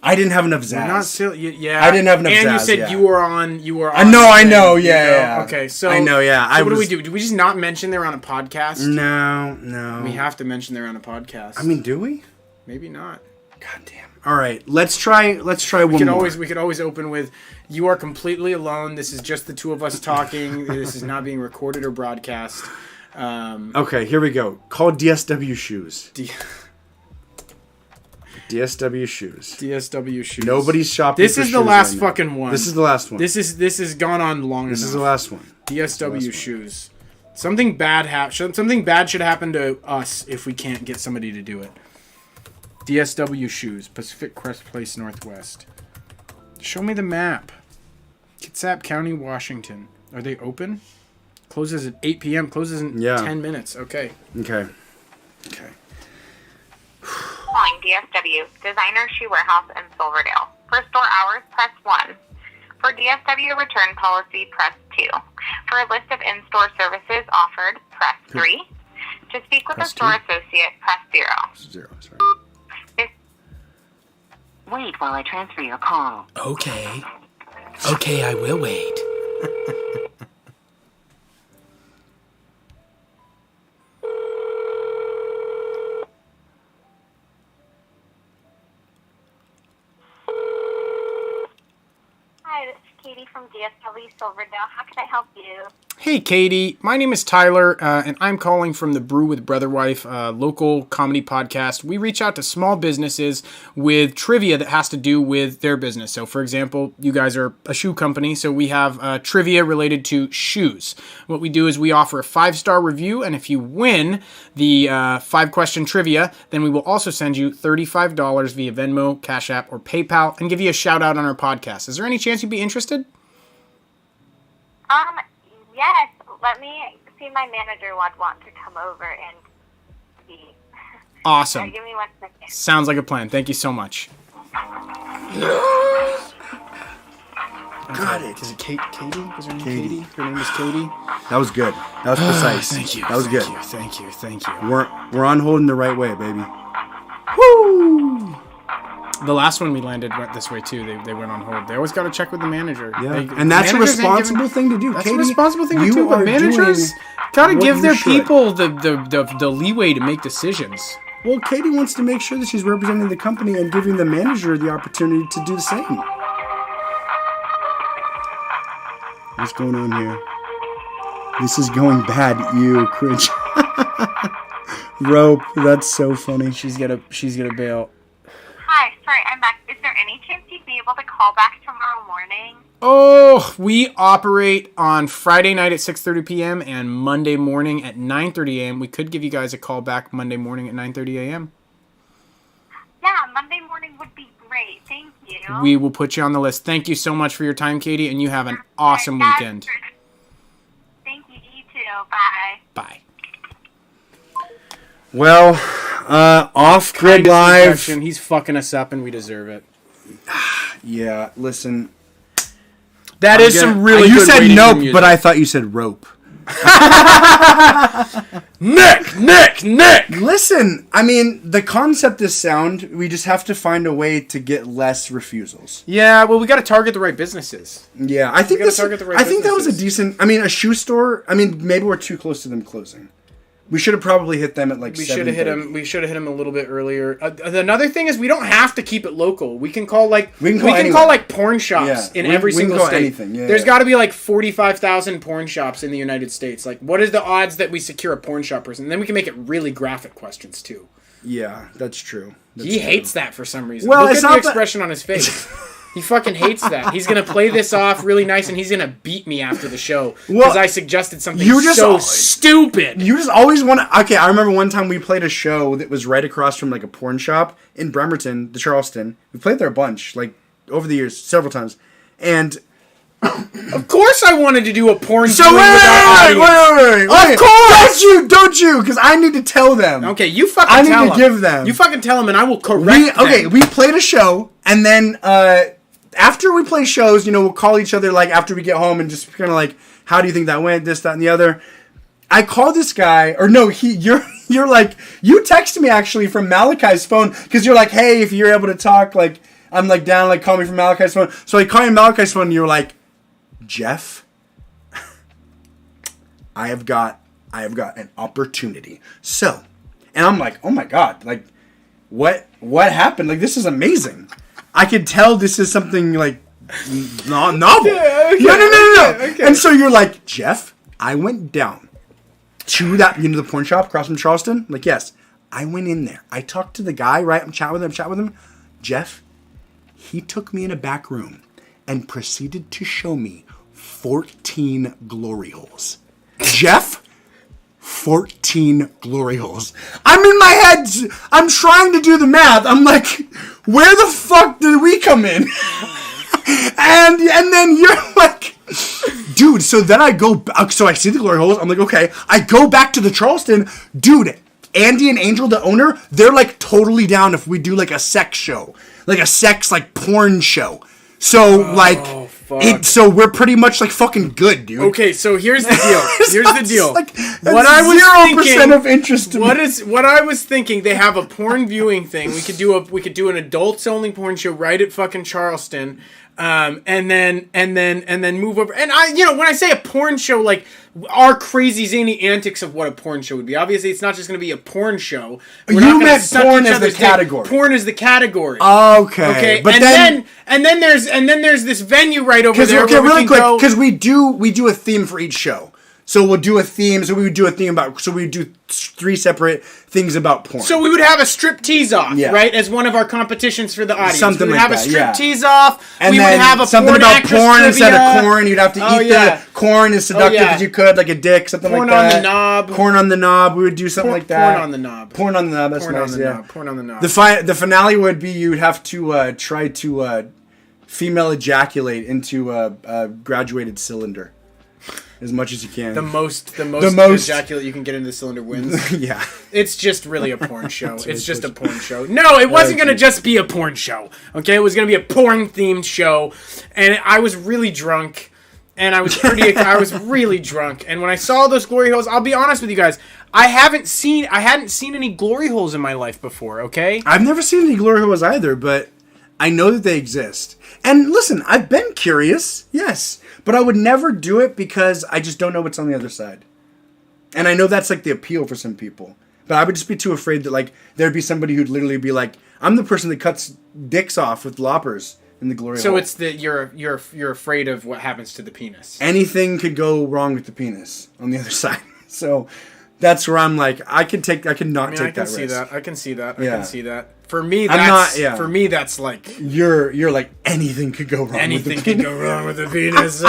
I didn't have enough zazz. Not silly. Yeah. I didn't have enough and zazz, you said yeah. you were on. I know. Yeah. Okay, so I know, yeah. So what do we do? Do we just not mention they're on a podcast? No. We have to mention they're on a podcast. I mean, do we? Maybe not. God damn. All right, let's try one more. We could always open with, "You are completely alone. This is just the two of us talking. This is not being recorded or broadcast." Okay, here we go. Call DSW Shoes. DSW Shoes. DSW Shoes. Nobody's shopping. This for is the shoes last right now. fucking one. This is the last one. This has gone on long enough. This is the last one. DSW Shoes. Something bad should happen to us if we can't get somebody to do it. DSW Shoes, Pacific Crest Place Northwest. Show me the map. Kitsap County, Washington. Are they open? Closes at 8 p.m. Closes in 10 minutes. Okay. Okay. Calling DSW, Designer Shoe Warehouse in Silverdale. For store hours, press 1. For DSW return policy, press 2. For a list of in-store services offered, press 3. To speak with a store associate, press 0. 0, sorry. Wait while I transfer your call. Okay, I will wait. Hi, this is Katie from DSW Silverdale. How can I help you? Hey, Katie. My name is Tyler, and I'm calling from the Brew with Brotherwife, local comedy podcast. We reach out to small businesses with trivia that has to do with their business. So, for example, you guys are a shoe company, so we have trivia related to shoes. What we do is we offer a 5-star review, and if you win the 5-question trivia, then we will also send you $35 via Venmo, Cash App, or PayPal, and give you a shout-out on our podcast. Is there any chance you'd be interested? Yes. Let me see. My manager would want to come over and see. Awesome. Give me 1 second. Sounds like a plan. Thank you so much. Got it. Is it Katie? Is her name Katie. Katie? Her name is Katie. That was good. That was precise. Thank you. That was good. Thank you. We're on hold in the right way, baby. Woo! The last one we landed went this way too. They went on hold. They always got to check with the manager. Yeah, They, and that's a managers ain't responsible giving- thing to do. That's Katie, a responsible thing to you do. But are managers doing got to what give you their should. people the leeway to make decisions. Well, Katie wants to make sure that she's representing the company and giving the manager the opportunity to do the same. What's going on here? This is going bad. You cringe. Rope. That's so funny. She's gonna bail. Hi. Sorry, I'm back. Is there any chance you'd be able to call back tomorrow morning? Oh, we operate on Friday night at 6:30 p.m. and Monday morning at 9:30 a.m. We could give you guys a call back Monday morning at 9:30 a.m. Yeah, Monday morning would be great. Thank you. We will put you on the list. Thank you so much for your time, Katie, and you have an awesome weekend. Thank you. You too. Bye. Bye. Well, off grid Kindest live. infection. He's fucking us up, and we deserve it. Yeah, listen. That is some really You good said waiting nope, room but music. I thought you said rope. Nick! Listen, I mean, the concept is sound. We just have to find a way to get less refusals. Yeah, well, we got to target the right businesses. Yeah, I think gotta this. target the right I think that was a businesses. decent. I mean, a shoe store. I mean, maybe we're too close to them closing. We should have probably hit them at like. We should have hit him. We should have hit him a little bit earlier. Another thing is we don't have to keep it local. We can call like anywhere. like porn shops in every we can single call state. anything, yeah, There's yeah. got to be like 45,000 porn shops in the United States. Like, what is the odds that we secure a porn shop person? And then we can make it really graphic questions too. Yeah, that's true. He hates that for some reason. Well, Look it's at the not that- expression on his face. He fucking hates that. He's gonna play this off really nice, and he's gonna beat me after the show because I suggested something so stupid. You just always want to. Okay, I remember one time we played a show that was right across from like a porn shop in Bremerton, the Charleston. We played there a bunch, like over the years, several times, and Of course I wanted to do a porn So viewing without audience. wait. Of course! Don't you? Because I need to tell them. Okay, you fucking I tell need to give them. You fucking tell them and I will correct them. We played a show, and then after we play shows, we'll call each other, like, after we get home and just kind of like, how do you think that went, this, that, and the other. I call this guy, or no, you're like, you texted me actually from Malachi's phone, because you're like, hey, if you're able to talk, like, I'm like down, like, call me from Malachi's phone. So I call you Malachi's phone, and you're like, Jeff, I have got an opportunity. So, and I'm like, oh my God, like, what happened? Like, this is amazing. I could tell this is something like novel. Yeah, okay, No. Okay. And so you're like, Jeff, I went down to that, the porn shop across from Charleston. I'm like, yes, I went in there. I talked to the guy, right? I'm chatting with him. Jeff, he took me in a back room and proceeded to show me 14 glory holes. Jeff, 14 glory holes. I'm in my head. I'm trying to do the math. I'm like, where the fuck did we come in? and then you're like, dude. So then I go. So I see the glory holes. I'm like, okay. I go back to the Charleston, dude. Andy and Angel, the owner, they're like totally down if we do like a sex show, like a sex like porn show. So so we're pretty much like fucking good, dude. Okay, so here's the deal. Like, What I was 0% of interest to me. What I was thinking, they have a porn viewing thing. We could do an adults only porn show right at fucking Charleston. And then move over. And when I say a porn show, like our crazy zany antics of what a porn show would be. Obviously, it's not just going to be a porn show. You meant porn as the category. Porn is the category. Okay. But then there's this venue right over there. Okay, really quick, because we do a theme for each show. So we'll do a theme. So we would do a theme about. So we would do 3 separate things about porn. So we would have a strip tease off, right, as one of our competitions for the audience. Something we would like have that, a strip tease off. And we then would have a something porn about porn instead of corn. You'd have to eat the corn as seductive as you could, like a dick, something porn like that. Corn on the knob. Corn on the knob. We would do something like that. Porn on the knob. Porn on the knob. That's porn nice. On the yeah. knob. Porn on the knob. The finale would be you'd have to try to female ejaculate into a graduated cylinder. As much as you can. The most ejaculate you can get into the cylinder wins. Yeah. It's just really a porn show. It's just a porn show. No, it wasn't going to just be a porn show. Okay? It was going to be a porn-themed show. And I was really drunk. And I was really drunk. And when I saw those glory holes, I'll be honest with you guys, I hadn't seen any glory holes in my life before, okay? I've never seen any glory holes either, but I know that they exist. And listen, I've been curious, yes. But I would never do it because I just don't know what's on the other side. And I know that's like the appeal for some people. But I would just be too afraid that like there'd be somebody who'd literally be like, I'm the person that cuts dicks off with loppers in the glory hole. So it's that you're afraid of what happens to the penis. Anything could go wrong with the penis on the other side. So that's where I'm like, I can not take that risk. I can see that. Yeah. I can see that. For me, that's like you're like anything could go wrong. Anything could go wrong with the penis.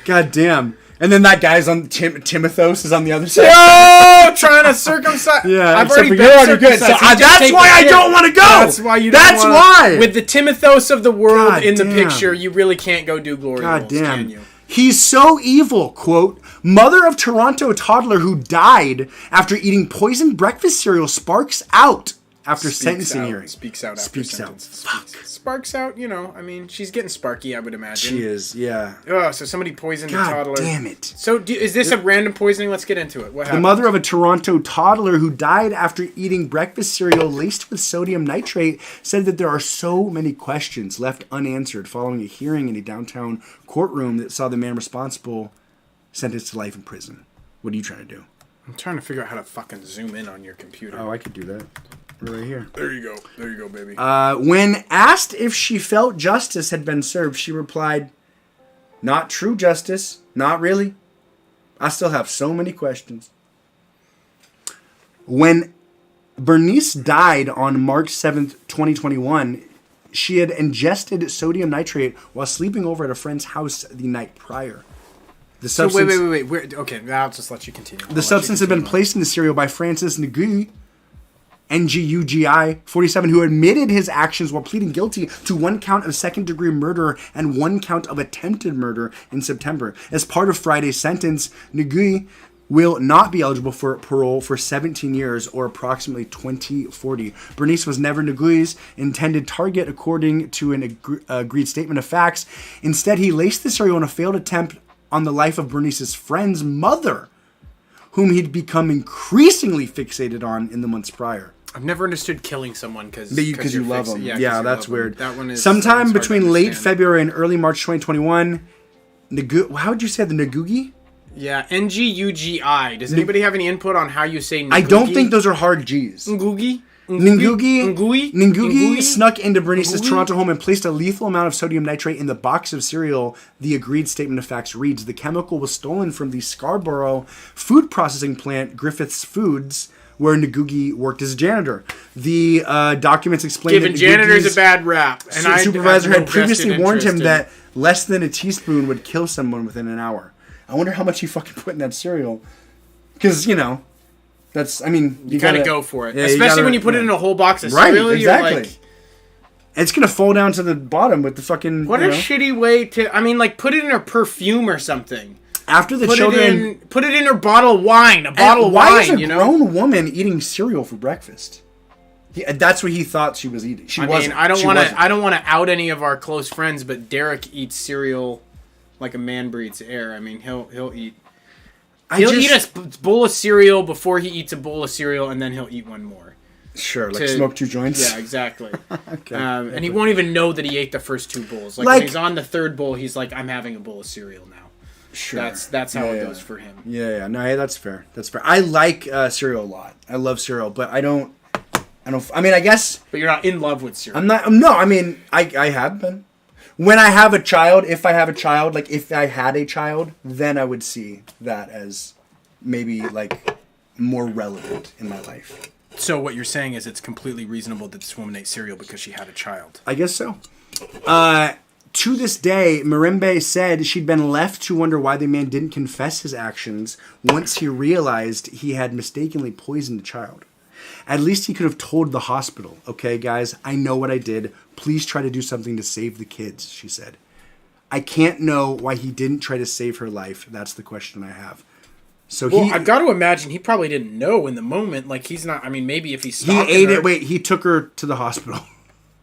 God damn! And then that guy's on Timothos is on the other side. Oh, trying to circumcise. Yeah, I've already been good. So that's why I don't want to go. That's why you. That's why. With the Timothos of the world in the picture, you really can't go do glory holes, can you? He's so evil, quote, mother of Toronto toddler who died after eating poisoned breakfast cereal sparks out after sentencing hearing. Speaks out after sentence. Fuck. Sparks out, I mean, she's getting sparky, I would imagine. She is, yeah. Oh, so somebody poisoned the toddler. God damn it. So is this a random poisoning? Let's get into it. What happened? The mother of a Toronto toddler who died after eating breakfast cereal laced with sodium nitrate said that there are so many questions left unanswered following a hearing in a downtown courtroom that saw the man responsible sentenced to life in prison. What are you trying to do? I'm trying to figure out how to fucking zoom in on your computer. Oh, I could do that. Right here. There you go, baby. When asked if she felt justice had been served, she replied, "Not true justice. Not really. I still have so many questions." When Bernice died on March 7th, 2021, she had ingested sodium nitrate while sleeping over at a friend's house the night prior. The substance, wait. Okay, I'll just let you continue. The substance had been placed in the cereal by Francis Ngui, NGUGI, 47, who admitted his actions while pleading guilty to 1 count of second-degree murder and 1 count of attempted murder in September. As part of Friday's sentence, Ngugi will not be eligible for parole for 17 years or approximately 2040. Bernice was never Ngugi's intended target, according to an agreed statement of facts. Instead, he laced the cereal in a failed attempt on the life of Bernice's friend's mother, whom he'd become increasingly fixated on in the months prior. I've never understood killing someone because you love them. Yeah, that's weird. That one is sometime between late February and early March 2021. How would you say the Ngugi? Yeah, NGUGI. Does anybody have any input on how you say Ngugi? I don't think those are hard G's. Ngugi? Ngugi snuck into Bernice's Toronto home and placed a lethal amount of sodium nitrate in the box of cereal. The agreed statement of facts reads, the chemical was stolen from the Scarborough food processing plant, Griffiths Foods, where Ngugi worked as a janitor. The documents explain giving janitors a bad rap. And supervisor had previously warned him that less than a teaspoon would kill someone within an hour. I wonder how much he fucking put in that cereal. Because, that's, you gotta go for it. Yeah, especially when you put it in a whole box of cereal. Right, exactly. You're like, it's gonna fall down to the bottom with the fucking... What a shitty way to... put it in a perfume or something. After the children... Put it in her bottle of wine. Why is a grown woman eating cereal for breakfast? That's what he thought she was eating. I don't want to out any of our close friends, but Derek eats cereal like a man breathes air. He'll eat... He'll eat a bowl of cereal before he eats a bowl of cereal, and then he'll eat one more. Sure, like smoke 2 joints? Yeah, exactly. Okay. And he won't even know that he ate the first 2 bowls. Like when he's on the 3rd bowl, he's like, I'm having a bowl of cereal now. Sure. That's how it goes for him. Yeah. No, that's fair. That's fair. I like cereal a lot. I love cereal, but I guess... But you're not in love with cereal. I'm not... No, I have been. When I have a child, if I have a child, like if I had a child, then I would see that as maybe like more relevant in my life. So what you're saying is it's completely reasonable that this woman ate cereal because she had a child. I guess so. To this day, Marimbe said she'd been left to wonder why the man didn't confess his actions once he realized he had mistakenly poisoned a child. At least he could have told the hospital, okay, guys, I know what I did. Please try to do something to save the kids, she said. I can't know why he didn't try to save her life. That's the question I have. I've got to imagine he probably didn't know in the moment. Like, he's not... maybe if he stopped he took her to the hospital.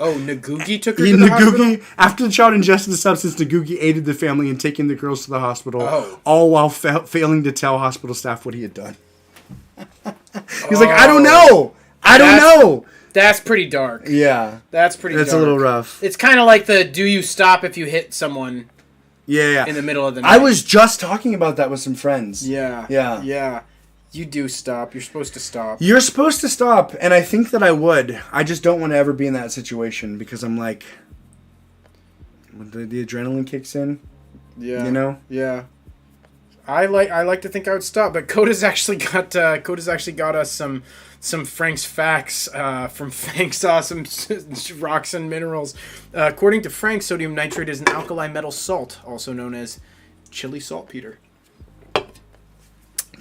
Oh, Ngugi took her to the hospital? After the child ingested the substance, Ngugi aided the family in taking the girls to the hospital, all while failing to tell hospital staff what he had done. He's like, I don't know. I don't know. That's pretty dark. Yeah. That's pretty dark. That's a little rough. It's kind of like do you stop if you hit someone in the middle of the night? I was just talking about that with some friends. Yeah. You do stop. You're supposed to stop. You're supposed to stop, and I think that I would. I just don't want to ever be in that situation because I'm like, when the adrenaline kicks in, Yeah. I like to think I would stop, but Coda's actually got us some Frank's facts from Frank's Awesome Rocks and Minerals. According to Frank, sodium nitrate is an alkali metal salt, also known as chili saltpeter.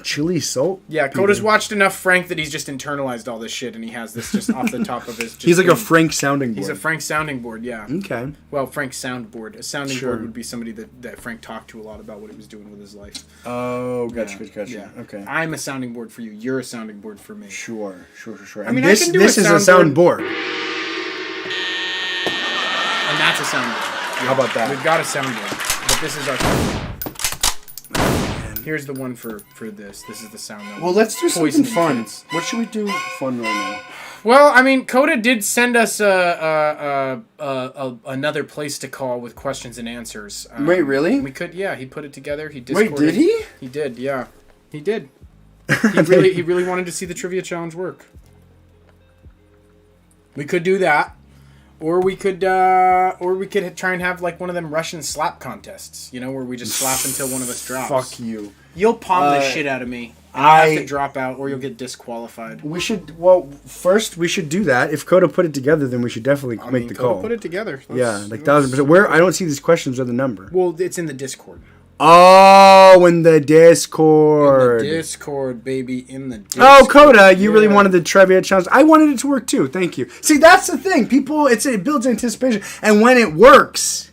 Chili salt? Yeah, Coda's watched enough Frank that he's just internalized all this shit, and he has this just off the top of his... He's like a Frank sounding board. He's a Frank sounding board, yeah. Okay. Well, Frank's soundboard. A sounding board would be somebody that Frank talked to a lot about what he was doing with his life. Oh, gotcha. Yeah. Okay. I'm a sounding board for you. You're a sounding board for me. Sure. This is a soundboard. And that's a soundboard. Yeah. How about that? We've got a soundboard, but this is our soundboard. Here's the one for this. This is the sound. Well, let's do something fun. What should we do fun right now? Well, Coda did send us another place to call with questions and answers. Wait, really? We could, yeah. He put it together. He Discorded. Wait, did he? He did, yeah. He did. He really wanted to see the trivia challenge work. We could do that. Or we could try and have like one of them Russian slap contests, where we just slap until one of us drops. Fuck you. You'll palm the shit out of me. I have to drop out, or you'll get disqualified. First we should do that. If Coda put it together, then we should definitely make the call. Put it together. Yeah, like 1,000%. Where I don't see these questions or the number. Well, it's in the Discord. Oh, in the Discord. In the Discord, baby, in the Discord. Oh, Coda, you really wanted the trivia challenge. I wanted it to work too. Thank you. See, that's the thing. People, it builds anticipation, and when it works,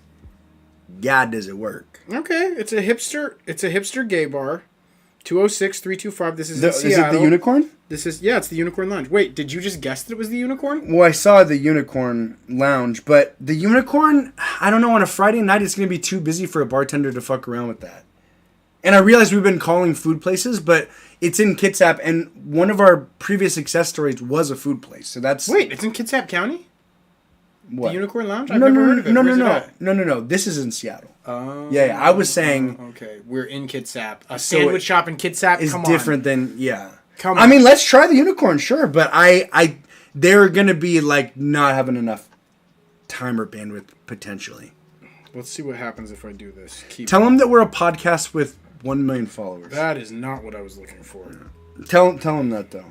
God, does it work? Okay, it's a hipster gay bar. 206-325. This is in Seattle. Is it the Unicorn? It's the Unicorn Lounge. Wait, did you just guess that it was the Unicorn? Well, I saw the Unicorn Lounge, but the Unicorn, I don't know, on a Friday night, it's going to be too busy for a bartender to fuck around with that. And I realize we've been calling food places, but it's in Kitsap, and one of our previous success stories was a food place. So that's... Wait, it's in Kitsap County? What? The Unicorn Lounge? I've never heard of it. No. This is in Seattle. Oh. Yeah, I was saying... Okay, we're in Kitsap. A sandwich shop in Kitsap? Is different than... Yeah. Come on. I mean, let's try the Unicorn, sure, but they're going to be, like, not having enough time or bandwidth, potentially. Let's see what happens if I do this. Tell them that we're a podcast with 1 million followers. That is not what I was looking for. Tell them that, though.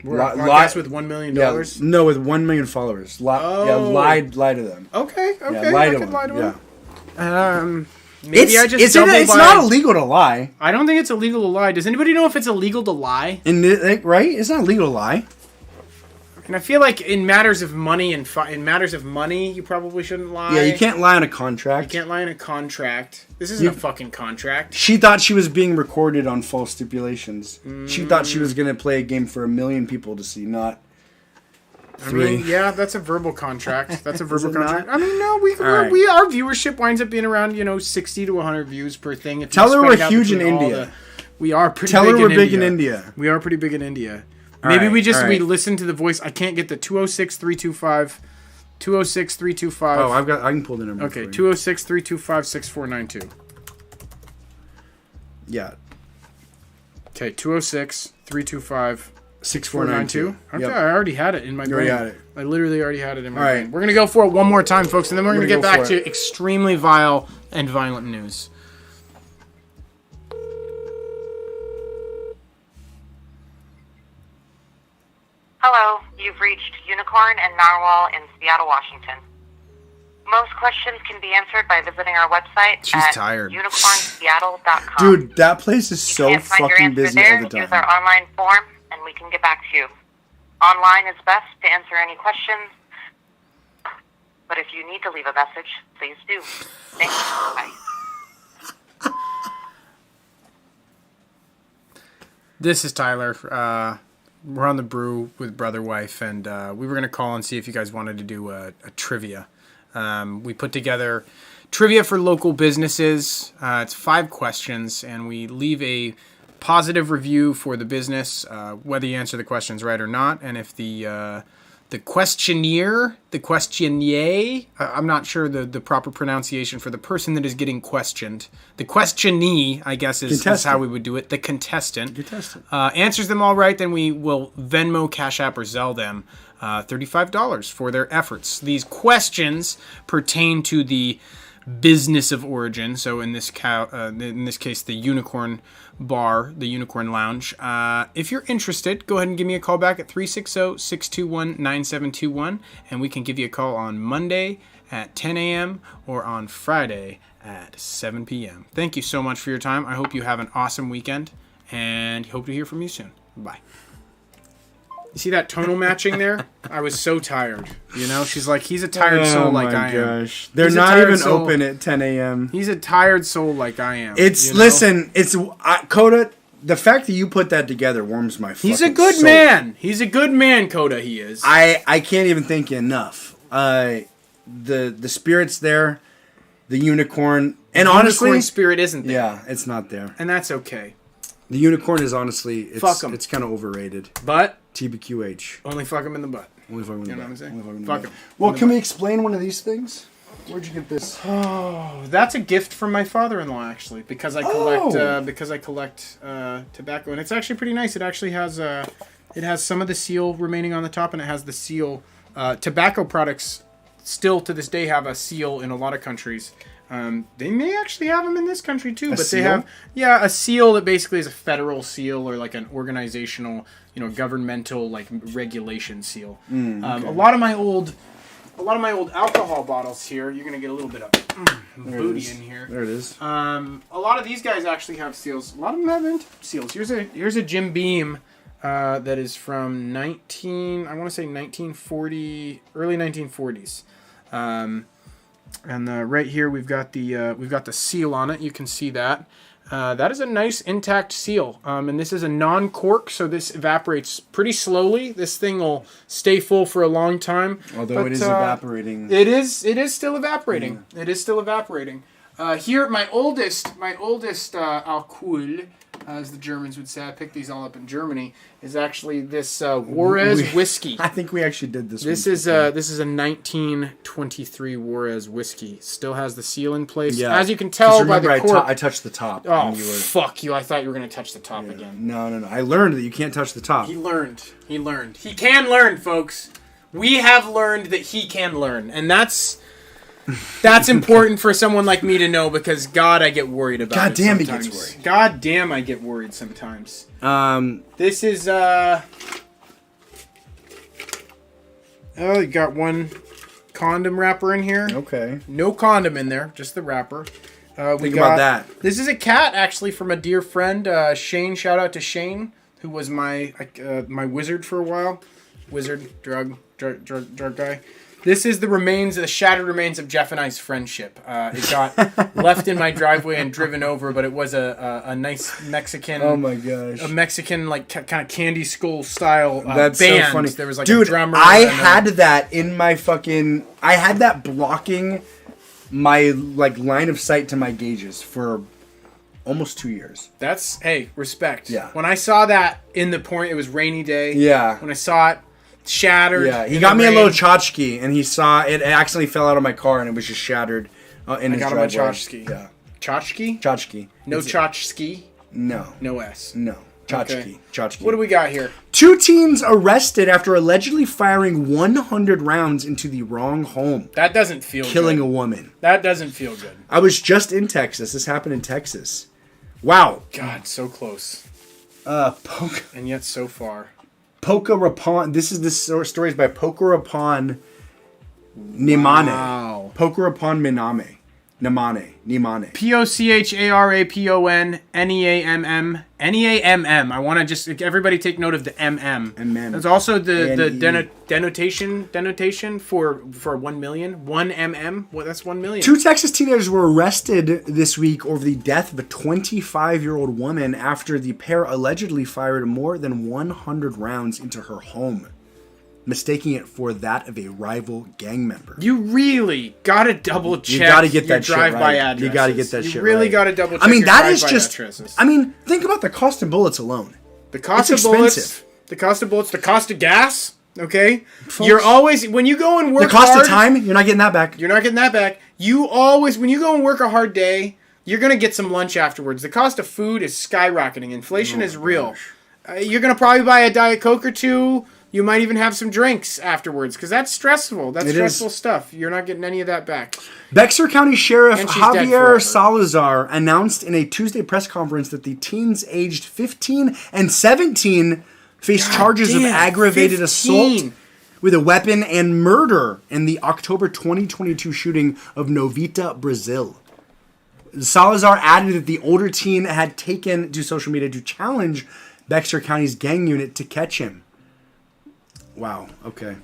We're a podcast with $1 million? Yeah, no, with 1 million followers. Yeah, lie to them. Okay. Yeah, lie to them. Yeah. Maybe it's not illegal to lie. I don't think it's illegal to lie. Does anybody know if it's illegal to lie? Right? It's not illegal to lie. And I feel like in matters of money you probably shouldn't lie. Yeah, you can't lie on a contract. You can't lie on a contract. This isn't a fucking contract. She thought she was being recorded on false stipulations. She thought she was going to play a game for 1 million people to see, not 3. I mean, yeah, that's a verbal contract. That's a verbal contract. Not? I mean, no, our viewership winds up being around 60 to 100 views per thing. Tell her we're huge in India. We are pretty. Tell big her we're in big India. in India. We are pretty big in India. Maybe we listen to the voice. I can't get the 206-325. 206-325. Oh, I can pull the number. Okay, 206-325-6492. Yeah. Okay, 206-325. 6492. Okay, yep. I already had it in my brain. Had it. I literally already had it in my All brain. right. We're going to go for it one more time, folks, and then we're going to get back to it. extremely vile and violent news. Hello, you've reached Unicorn and Narwhal in Seattle, Washington. Most questions can be answered by visiting our website at unicornseattle.com. Dude, that place is you so can't find your fucking answer busy there, all the time. use our online form, and we can get back to you. Online is best to answer any questions, but if you need to leave a message, please do. Thanks. Bye. This is Tyler. We're on the Brew with Brotherwife, and we were going to call and see if you guys wanted to do a trivia. We put together trivia for local businesses. It's 5 questions, and we leave a positive review for the business, whether you answer the questions right or not. And if the questionnaire, I'm not sure the proper pronunciation for the person that is getting questioned. The questionee, I guess, is how we would do it. The contestant. Answers them all right, then we will Venmo, Cash App, or Zelle them $35 for their efforts. These questions pertain to the business of origin. So in this case, the Unicorn Bar, the Unicorn Lounge. If you're interested, go ahead and give me a call back at 360-621-9721, and we can give you a call on Monday at 10 a.m. or on Friday at 7 p.m. Thank you so much for your time. I hope you have an awesome weekend, and hope to hear from you soon. Bye. You see that tonal matching there? I was so tired. She's like, he's a tired soul like I am. Oh my gosh. They're not even open at 10 a.m. He's a tired soul like I am. Listen, Coda, the fact that you put that together warms my fucking soul. He's a good man. He's a good man, Coda, he is. I can't even thank you enough. The spirit's there, the unicorn, and honestly... unicorn spirit isn't there. Yeah, it's not there. And that's okay. The unicorn is honestly... Fuck 'em. It's kind of overrated. But... TBQH. Only fuck him in the butt. Only fuck him in the butt. You know what I'm saying? Fuck him. Well, can we explain one of these things? Where'd you get this? Oh, that's a gift from my father-in-law, actually, because I collect tobacco, and it's actually pretty nice. It actually has some of the seal remaining on the top, and it has the seal. Tobacco products still to this day have a seal in a lot of countries. They may actually have them in this country too, but they have a seal that basically is a federal seal or like an organizational, governmental like regulation seal. Okay. A lot of my old a lot of my old alcohol bottles here. You're gonna get a little bit of booty in here. There it is. A lot of these guys actually have seals. A lot of them haven't seals. Here's a Jim Beam that is from 1940, early 1940s. And right here we've got the seal on it. You can see that. That is a nice intact seal. And this is a non-cork, so this evaporates pretty slowly. This thing will stay full for a long time. Although it is evaporating. It is still evaporating. Yeah. It is still evaporating. Here, my oldest alcohol, as the Germans would say, I picked these all up in Germany, is actually this Juarez whiskey. I think we actually did this. This is a 1923 Juarez whiskey. Still has the seal in place. Yeah. As you can tell by the cork. I touched the top. Oh, fuck you. I thought you were going to touch the top again. No. I learned that you can't touch the top. He learned. He can learn, folks. We have learned that he can learn. And that's important for someone like me to know, because God, I get worried about God it damn, sometimes. he gets worried. God damn, I get worried sometimes. This is, you got one condom wrapper in here. Okay. No condom in there, just the wrapper. Think about that. This is a cat, actually, from a dear friend, Shane. Shout out to Shane, who was my wizard for a while. Wizard, drug guy. This is the shattered remains of Jeff and I's friendship. It got left in my driveway and driven over, but it was a nice Mexican. Oh my gosh! A Mexican kind of candy skull style That's band. So funny. There was like Dude, a drummer. I had that in my fucking. I had that blocking my line of sight to my gauges for almost 2 years. That's respect. Yeah. When I saw that in the point, it was rainy day. Yeah. When I saw it. Shattered. Yeah, he got me a little tchotchke, and he saw it accidentally fell out of my car, and it was just shattered in his driveway. I got him a tchotchke. Yeah. Tchotchke? Tchotchke. No tchotchke? No. No S. No. Tchotchke. Okay. Tchotchke. What do we got here? 2 teens arrested after allegedly firing 100 rounds into the wrong home. That doesn't feel Killing good. a woman. That doesn't feel good. I was just in Texas. This happened in Texas. Wow. God, so close. And yet so far. Poca Rapon. This story is by Poca Rapon Nimane. Wow. Poca Rapon Nimane. Nimane. POCHARAPONNEAMM. I want to just everybody take note of the MM. That's also the denotation for 1 million. 1 mm. Well, that's 1 million. 2 Texas teenagers were arrested this week over the death of a 25-year-old woman after the pair allegedly fired more than 100 rounds into her home, mistaking it for that of a rival gang member. You really gotta double check. You gotta get that your drive-by shit right. addresses. You gotta get that shit right. You really gotta double check. I mean, your that is drive-by just. addresses. I mean, think about the cost of bullets alone. The cost it's of bullets. Expensive. The cost of bullets. The cost of gas. Okay, folks, you're always when you go and work. The cost hard, of time. You're not getting that back. You're not getting that back. You always when you go and work a hard day, you're gonna get some lunch afterwards. The cost of food is skyrocketing. Inflation is real. You're gonna probably buy a Diet Coke or two. You might even have some drinks afterwards, because that's stressful. That's stressful stuff. You're not getting any of that back. Bexar County Sheriff Javier Salazar announced in a Tuesday press conference that the teens aged 15 and 17 face charges of aggravated assault with a weapon and murder in the October 2022 shooting of Novita, Brazil. Salazar added that the older teen had taken to social media to challenge Bexar County's gang unit to catch him. Wow. Okay.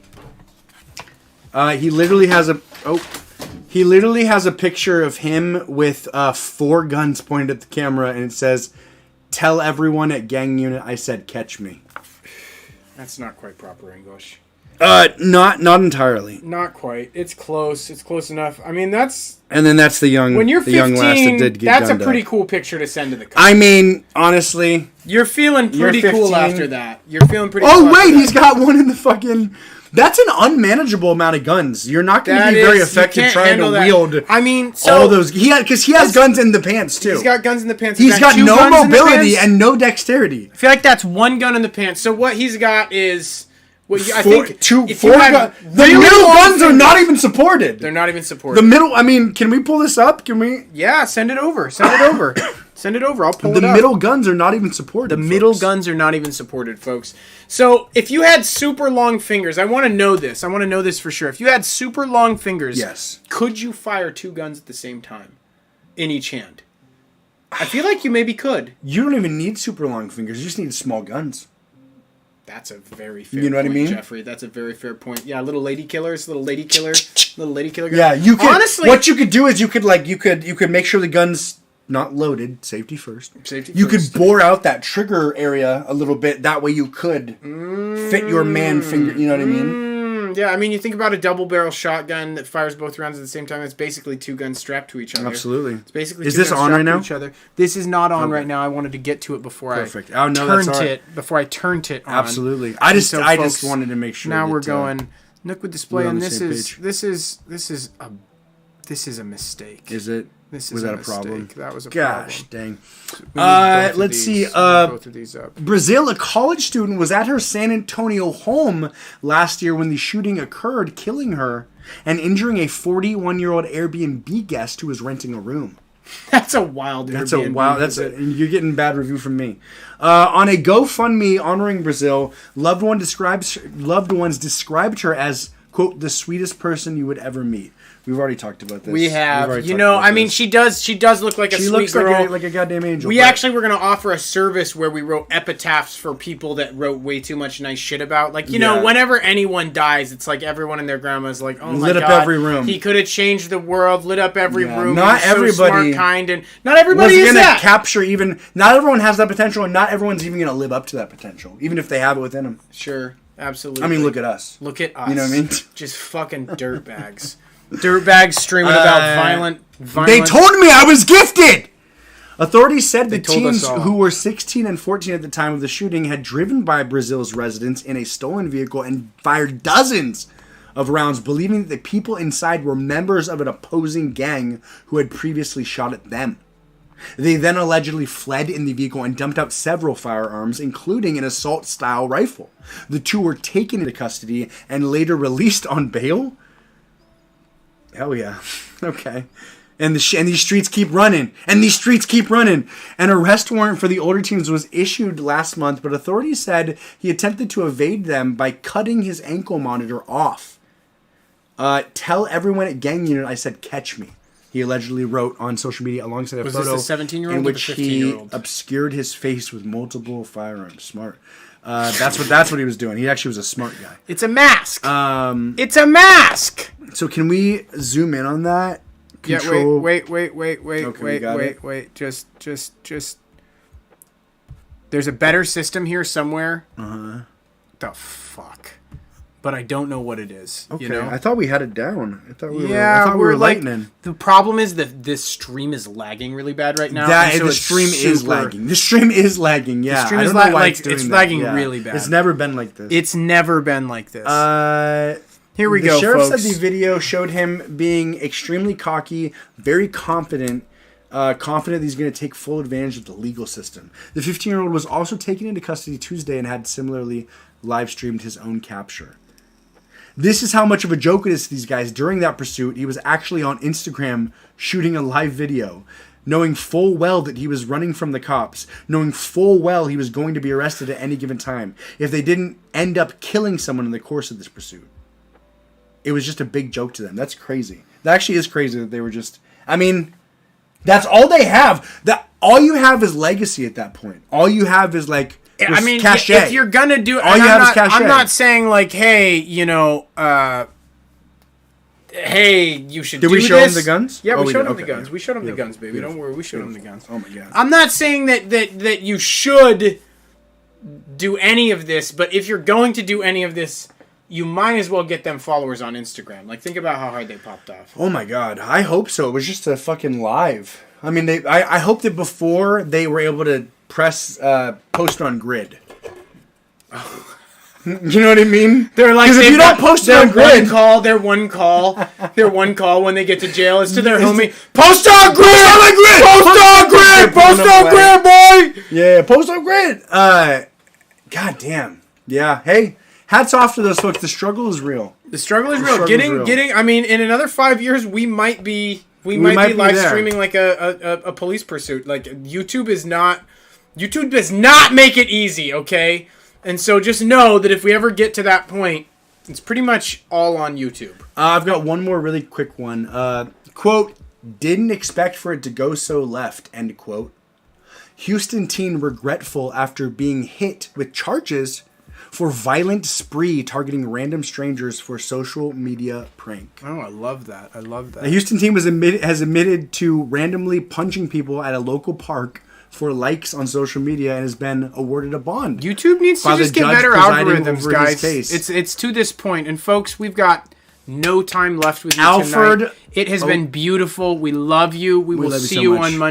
He literally has a picture of him with 4 guns pointed at the camera, and it says, "Tell everyone at gang unit I said catch me." That's not quite proper English. Not entirely. Not quite. It's close. It's close enough. I mean, that's. And then that's the young. When you're 15, young lass that did get that's a gunned pretty up. cool picture to send to the cops. I mean, honestly, you're feeling pretty cool after that. You're feeling pretty. Oh cool wait, he's got one in the fucking. That's an unmanageable amount of guns. You're not going to be very effective trying to wield. I mean, all those. Because he has guns in the pants too. He's got guns in the pants. He's got no mobility and no dexterity. I feel like that's 1 gun in the pants. So what he's got is. Well, I think 4 guns. The middle guns are not even supported. They're not even supported. The middle. I mean, can we pull this up? Can we? Yeah, send it over. Send it over. Send it over. I'll pull it The up. middle guns are not even supported. The middle guns are not even supported, folks. So, if you had super long fingers, I want to know this. I want to know this for sure. If you had super long fingers, Yes. could you fire 2 guns at the same time in each hand? I feel like you maybe could. You don't even need super long fingers. You just need small guns. That's a very fair You know what I point, mean? Jeffrey. That's a very fair point. Yeah, little lady killers, little lady killer gun. Yeah, you could. Honestly, What you could do is you could make sure the gun's not loaded. Safety first. You could bore out that trigger area a little bit. That way you could fit your man finger. You know what I mean? Yeah, I mean, you think about a double barrel shotgun that fires both rounds at the same time. It's basically 2 guns strapped to each other. Absolutely. It's basically Is 2 this guns on right strapped to now? each other. This is not on Okay. right now. I wanted to get to it before Perfect. I Oh, no, that's turned all right. it. Before I turned it on. Absolutely. I just folks, wanted to make sure. Now that, we're going Liquid Display, we're on and the this same is page. this is a mistake. Is it? This is Was a that a mistake. problem? That was a Gosh, problem. dang. We need both of Let's these. see. We need both of these up. Brazil, a college student, was at her San Antonio home last year when the shooting occurred, killing her and injuring a 41-year-old Airbnb guest who was renting a room. That's a wild. That's Airbnb a wild. You're getting bad review from me. On a GoFundMe honoring Brazil, loved ones described her as, quote, the sweetest person you would ever meet. We've already talked about this. We have. already You talked know, about I mean, this. she does look like a She sweet looks girl. like a goddamn angel. We but- actually were going to offer a service where we wrote epitaphs for people that wrote way too much nice shit about. Like, you know, Yeah. whenever anyone dies, it's like everyone and their grandma's like, oh my Lit God. up every room. He could have changed the world, lit up every Yeah, room. not He was so everybody- smart, kind, and not everybody was is going to that. capture even... Not everyone has that potential, and not everyone's even going to live up to that potential, even if they have it within them. Sure, absolutely. I mean, look at us. Look at us. You know what I mean? Just fucking dirtbags. Dirtbags streaming about violent. They told me I was gifted! Authorities said the told us teens, all. who were 16 and 14 at the time of the shooting, had driven by Brazil's residence in a stolen vehicle and fired dozens of rounds, believing that the people inside were members of an opposing gang who had previously shot at them. They then allegedly fled in the vehicle and dumped out several firearms, including an assault-style rifle. The 2 were taken into custody and later released on bail. Hell yeah. Okay. And these streets keep running. And these streets keep running. An arrest warrant for the older teens was issued last month, but authorities said he attempted to evade them by cutting his ankle monitor off. Tell everyone at gang unit I said catch me. He allegedly wrote on social media alongside a Was photo this a 17-year-old in or which the he 15-year-old? obscured his face with multiple firearms. Smart. That's what he was doing. He actually was a smart guy. It's a mask. It's a mask. So can we zoom in on that? Yeah, wait. Okay, you got it? Wait. Just. There's a better system here somewhere. The fuck. But I don't know what it is. Okay, You know? I thought we had it down. I thought we Yeah, were like lightning. the problem is that this stream is lagging really bad right now. That and so the it's stream is super- lagging. The stream is lagging. Yeah, stream I is don't know why like, it's doing it's that. lagging Yeah. really bad. It's never been like this. It's never been like this. Here we the go, sheriff folks. said the video showed him being extremely cocky, very confident that he's going to take full advantage of the legal system. The 15-year-old was also taken into custody Tuesday and had similarly live streamed his own capture. This is how much of a joke it is to these guys. During that pursuit, he was actually on Instagram shooting a live video, knowing full well that he was running from the cops, knowing full well he was going to be arrested at any given time if they didn't end up killing someone in the course of this pursuit. It was just a big joke to them. That's crazy. That actually is crazy that they were just... I mean, that's all they have. All you have is legacy at that point. All you have is like... I mean, cachet. if you're gonna do, all you have is cachet. I'm not saying like, hey, you know, hey, you should. Did do we show this. him the guns? Yeah, Oh, we showed did. him the Okay. guns. We showed him the Beautiful. guns, baby. Beautiful. Don't worry, we showed him the guns. Oh my god. I'm not saying that you should do any of this, but if you're going to do any of this, you might as well get them followers on Instagram. Like, think about how hard they popped off. Oh my god. I hope so. It was just a fucking live. I mean, I hope that before they were able to press post on grid. You know what I mean? They're like, if you don't post it on grid, their one call when they get to jail is to their homie. Post on grid! Post on grid! Post on grid, boy! Yeah, post on grid. God damn. Yeah. Hey, hats off to those folks. The struggle is real. The struggle is The real. struggle is real. Getting. I mean, in another 5 years, we might be We might be live there. streaming like a police pursuit. Like YouTube does not make it easy, okay? And so just know that if we ever get to that point, it's pretty much all on YouTube. I've got one more really quick one. Quote, didn't expect for it to go so left, end quote. Houston teen regretful after being hit with charges for violent spree targeting random strangers for social media prank. Oh, I love that. A Houston teen has admitted to randomly punching people at a local park for likes on social media and has been awarded a bond. YouTube needs to just get better algorithms, guys. It's to this point. And folks, we've got no time left with you tonight. It has been beautiful. We love you. We will see you on Monday.